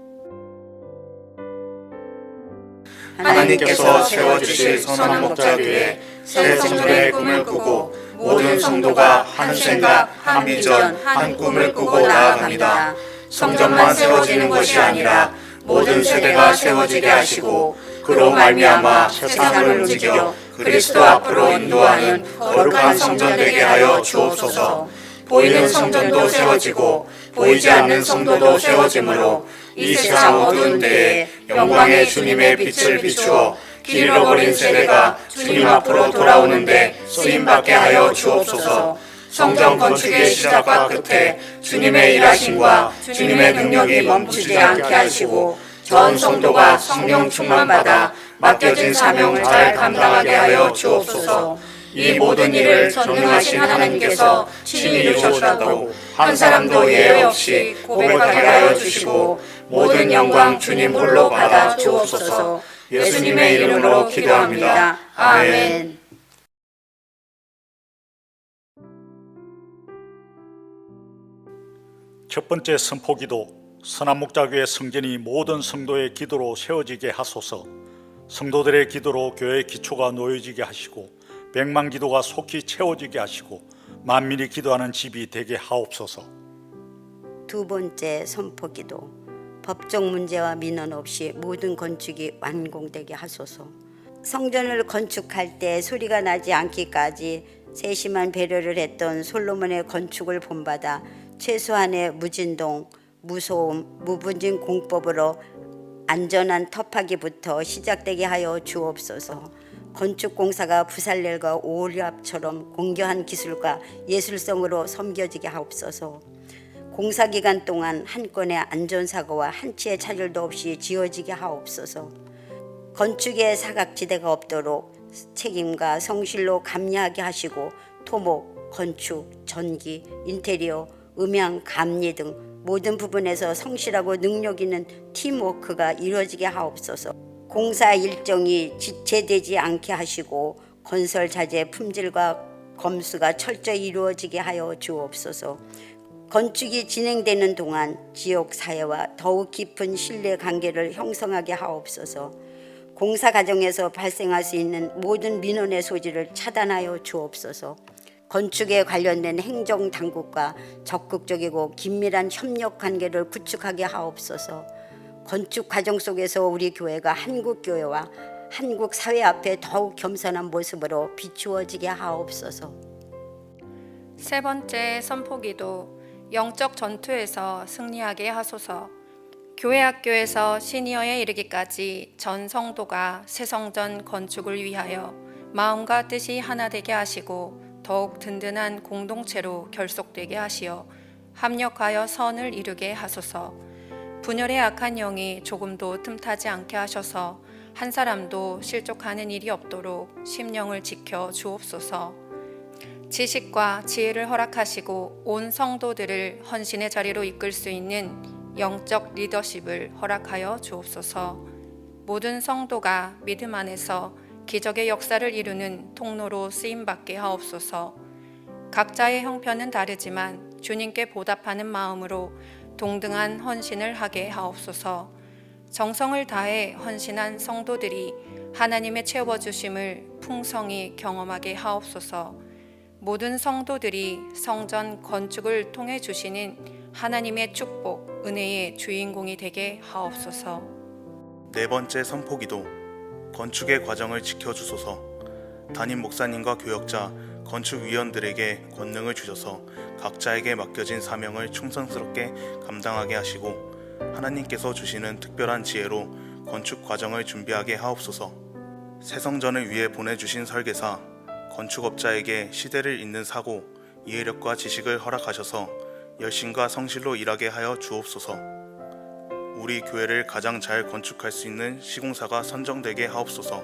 하나님께서 세워주실 선한 목자교회 새 성전의 꿈을 꾸고 모든 성도가 한 생각, 한 비전, 한 꿈을 꾸고 나아갑니다. 성전만 세워지는 것이 아니라 모든 세대가 세워지게 하시고 그로 말미암아 세상을 움직여 그리스도 앞으로 인도하는 거룩한 성전 되게 하여 주옵소서. 보이는 성전도 세워지고 보이지 않는 성도도 세워지므로 이 세상 어두운 때에 영광의 주님의 빛을 비추어 길 잃어버린 세대가 주님 앞으로 돌아오는데 쓰임받게 하여 주옵소서. 성전 건축의 시작과 끝에 주님의 일하심과 주님의 능력이 멈추지 않게 하시고 전 성도가 성령 충만받아 맡겨진 사명을 잘 감당하게 하여 주옵소서. 이 모든 일을 전능하신 하나님께서 친히 이루셨다고 한 사람도 예외 없이 고백하게 하여 주시고 모든 영광 주님 홀로 받아 주옵소서. 예수님의 이름으로 기도합니다. 아멘. 첫 번째 선포기도 선한목자교회 성전이 모든 성도의 기도로 세워지게 하소서. 성도들의 기도로 교회의 기초가 놓여지게 하시고 백만 기도가 속히 채워지게 하시고 만민이 기도하는 집이 되게 하옵소서. 2번째 선포기도 법적 문제와 민원 없이 모든 건축이 완공되게 하소서. 성전을 건축할 때 소리가 나지 않기까지 세심한 배려를 했던 솔로몬의 건축을 본받아 최소한의 무진동, 무소음, 무분진 공법으로 안전한 터파기부터 시작되게 하여 주옵소서. 건축공사가 부살렐과 오홀리압처럼 공교한 기술과 예술성으로 섬겨지게 하옵소서. 공사 기간 동안 한 건의 안전사고와 한 치의 차질도 없이 지어지게 하옵소서. 건축에 사각지대가 없도록 책임과 성실로 감리하게 하시고 토목, 건축, 전기, 인테리어, 음향, 감리 등 모든 부분에서 성실하고 능력 있는 팀워크가 이루어지게 하옵소서. 공사 일정이 지체되지 않게 하시고 건설 자재 품질과 검수가 철저히 이루어지게 하여 주옵소서. 건축이 진행되는 동안 지역 사회와 더욱 깊은 신뢰 관계를 형성하게 하옵소서. 공사 과정에서 발생할 수 있는 모든 민원의 소지를 차단하여 주옵소서. 건축에 관련된 행정 당국과 적극적이고 긴밀한 협력 관계를 구축하게 하옵소서. 건축 과정 속에서 우리 교회가 한국 교회와 한국 사회 앞에 더욱 겸손한 모습으로 비추어지게 하옵소서. 세 번째 선포기도 영적 전투에서 승리하게 하소서. 교회 학교에서 시니어에 이르기까지 전 성도가 새 성전 건축을 위하여 마음과 뜻이 하나 되게 하시고 더욱 든든한 공동체로 결속되게 하시어 합력하여 선을 이루게 하소서. 분열의 악한 영이 조금도 틈타지 않게 하셔서 한 사람도 실족하는 일이 없도록 심령을 지켜 주옵소서. 지식과 지혜를 허락하시고 온 성도들을 헌신의 자리로 이끌 수 있는 영적 리더십을 허락하여 주옵소서. 모든 성도가 믿음 안에서 기적의 역사를 이루는 통로로 쓰임받게 하옵소서. 각자의 형편은 다르지만 주님께 보답하는 마음으로 동등한 헌신을 하게 하옵소서. 정성을 다해 헌신한 성도들이 하나님의 채워주심을 풍성히 경험하게 하옵소서. 모든 성도들이 성전 건축을 통해 주시는 하나님의 축복, 은혜의 주인공이 되게 하옵소서. 네 번째 선포기도 건축의 과정을 지켜주소서. 담임 목사님과 교역자, 건축위원들에게 권능을 주셔서 각자에게 맡겨진 사명을 충성스럽게 감당하게 하시고 하나님께서 주시는 특별한 지혜로 건축 과정을 준비하게 하옵소서. 새 성전을 위해 보내주신 설계사, 건축업자에게 시대를 잇는 사고, 이해력과 지식을 허락하셔서 열심과 성실로 일하게 하여 주옵소서. 우리 교회를 가장 잘 건축할 수 있는 시공사가 선정되게 하옵소서.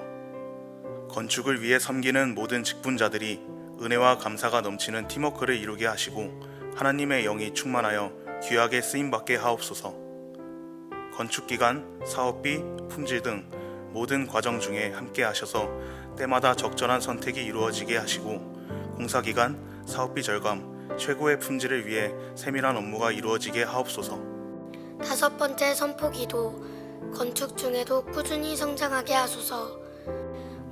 건축을 위해 섬기는 모든 직분자들이 은혜와 감사가 넘치는 팀워크를 이루게 하시고 하나님의 영이 충만하여 귀하게 쓰임받게 하옵소서. 건축기간, 사업비, 품질 등 모든 과정 중에 함께 하셔서 때마다 적절한 선택이 이루어지게 하시고 공사기간, 사업비 절감, 최고의 품질을 위해 세밀한 업무가 이루어지게 하옵소서. 다섯 번째 선포기도 건축 중에도 꾸준히 성장하게 하소서.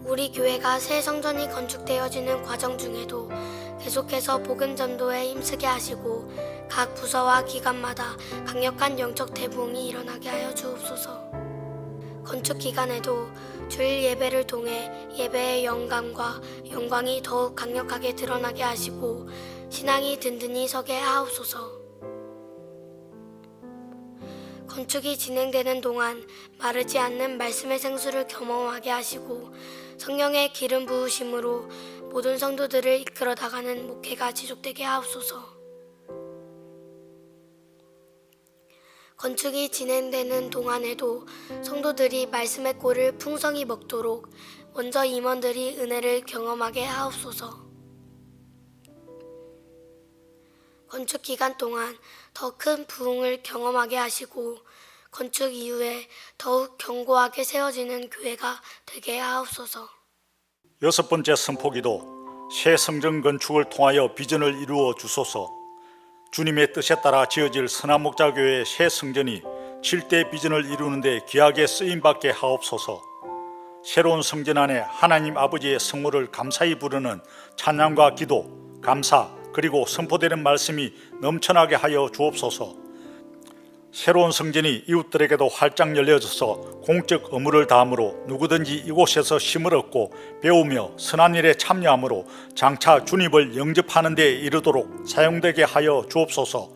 우리 교회가 새 성전이 건축되어지는 과정 중에도 계속해서 복음 전도에 힘쓰게 하시고 각 부서와 기관마다 강력한 영적 대부흥이 일어나게 하여 주옵소서. 건축 기간에도 주일 예배를 통해 예배의 영광이 더욱 강력하게 드러나게 하시고 신앙이 든든히 서게 하옵소서. 건축이 진행되는 동안 마르지 않는 말씀의 생수를 경험하게 하시고 성령의 기름 부으심으로 모든 성도들을 이끌어 나가는 목회가 지속되게 하옵소서. 건축이 진행되는 동안에도 성도들이 말씀의 꼴을 풍성히 먹도록 먼저 임원들이 은혜를 경험하게 하옵소서. 건축 기간 동안 더 큰 부흥을 경험하게 하시고 건축 이후에 더욱 견고하게 세워지는 교회가 되게 하옵소서. 여섯 번째 선포기도 새 성전 건축을 통하여 비전을 이루어 주소서. 주님의 뜻에 따라 지어질 선한목자교회의 새 성전이 7대 비전을 이루는 데 귀하게 쓰임받게 하옵소서. 새로운 성전 안에 하나님 아버지의 성모를 감사히 부르는 찬양과 기도, 감사, 그리고 선포되는 말씀이 넘쳐나게 하여 주옵소서. 새로운 성전이 이웃들에게도 활짝 열려져서 공적 의무를 다함으로 누구든지 이곳에서 쉼을 얻고 배우며 선한 일에 참여함으로 장차 주님을 영접하는 데 이르도록 사용되게 하여 주옵소서.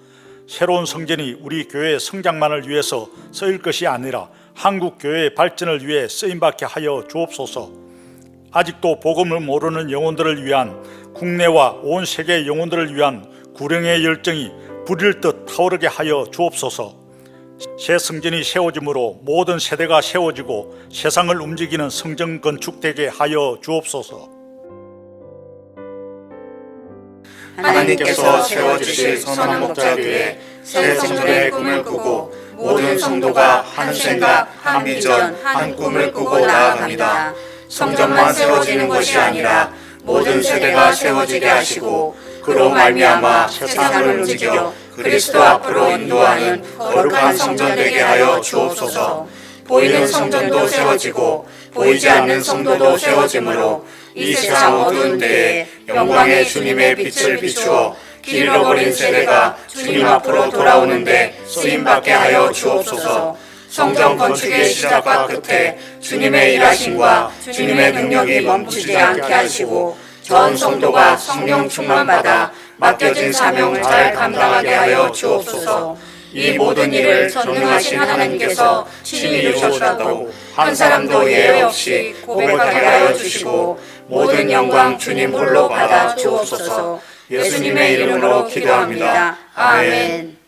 새로운 성전이 우리 교회의 성장만을 위해서 쓰일 것이 아니라 한국 교회의 발전을 위해 쓰임받게 하여 주옵소서. 아직도 복음을 모르는 영혼들을 위한 국내와 온 세계 영혼들을 위한 구령의 열정이 불일 듯 타오르게 하여 주옵소서. 새 성전이 세워짐으로 모든 세대가 세워지고 세상을 움직이는 성전 건축되게 하여 주옵소서. 하나님께서 세워주실 선한 목자교회 새 성전의 꿈을 꾸고 모든 성도가 한 생각, 한 비전, 한 꿈을 꾸고 나아갑니다. 성전만 세워지는 것이 아니라 모든 세대가 세워지게 하시고 그로 말미암아 세상을 움직여 그리스도 앞으로 인도하는 거룩한 성전 되게 하여 주옵소서. 보이는 성전도 세워지고 보이지 않는 성도도 세워지므로 이 세상 어두운 때에 영광의 주님의 빛을 비추어 길 잃어버린 세대가 주님 앞으로 돌아오는데 쓰임받게 하여 주옵소서. 성전 건축의 시작과 끝에 주님의 일하심과 주님의 능력이 멈추지 않게 하시고 전 성도가 성령 충만받아 맡겨진 사명을 잘 감당하게 하여 주옵소서. 이 모든 일을 전능하신 하나님께서 친히 이루셨다고 한 사람도 예외 없이 고백하게 하여 주시고 모든 영광 주님 홀로 받아 주옵소서. 예수님의 이름으로 기도합니다. 아멘.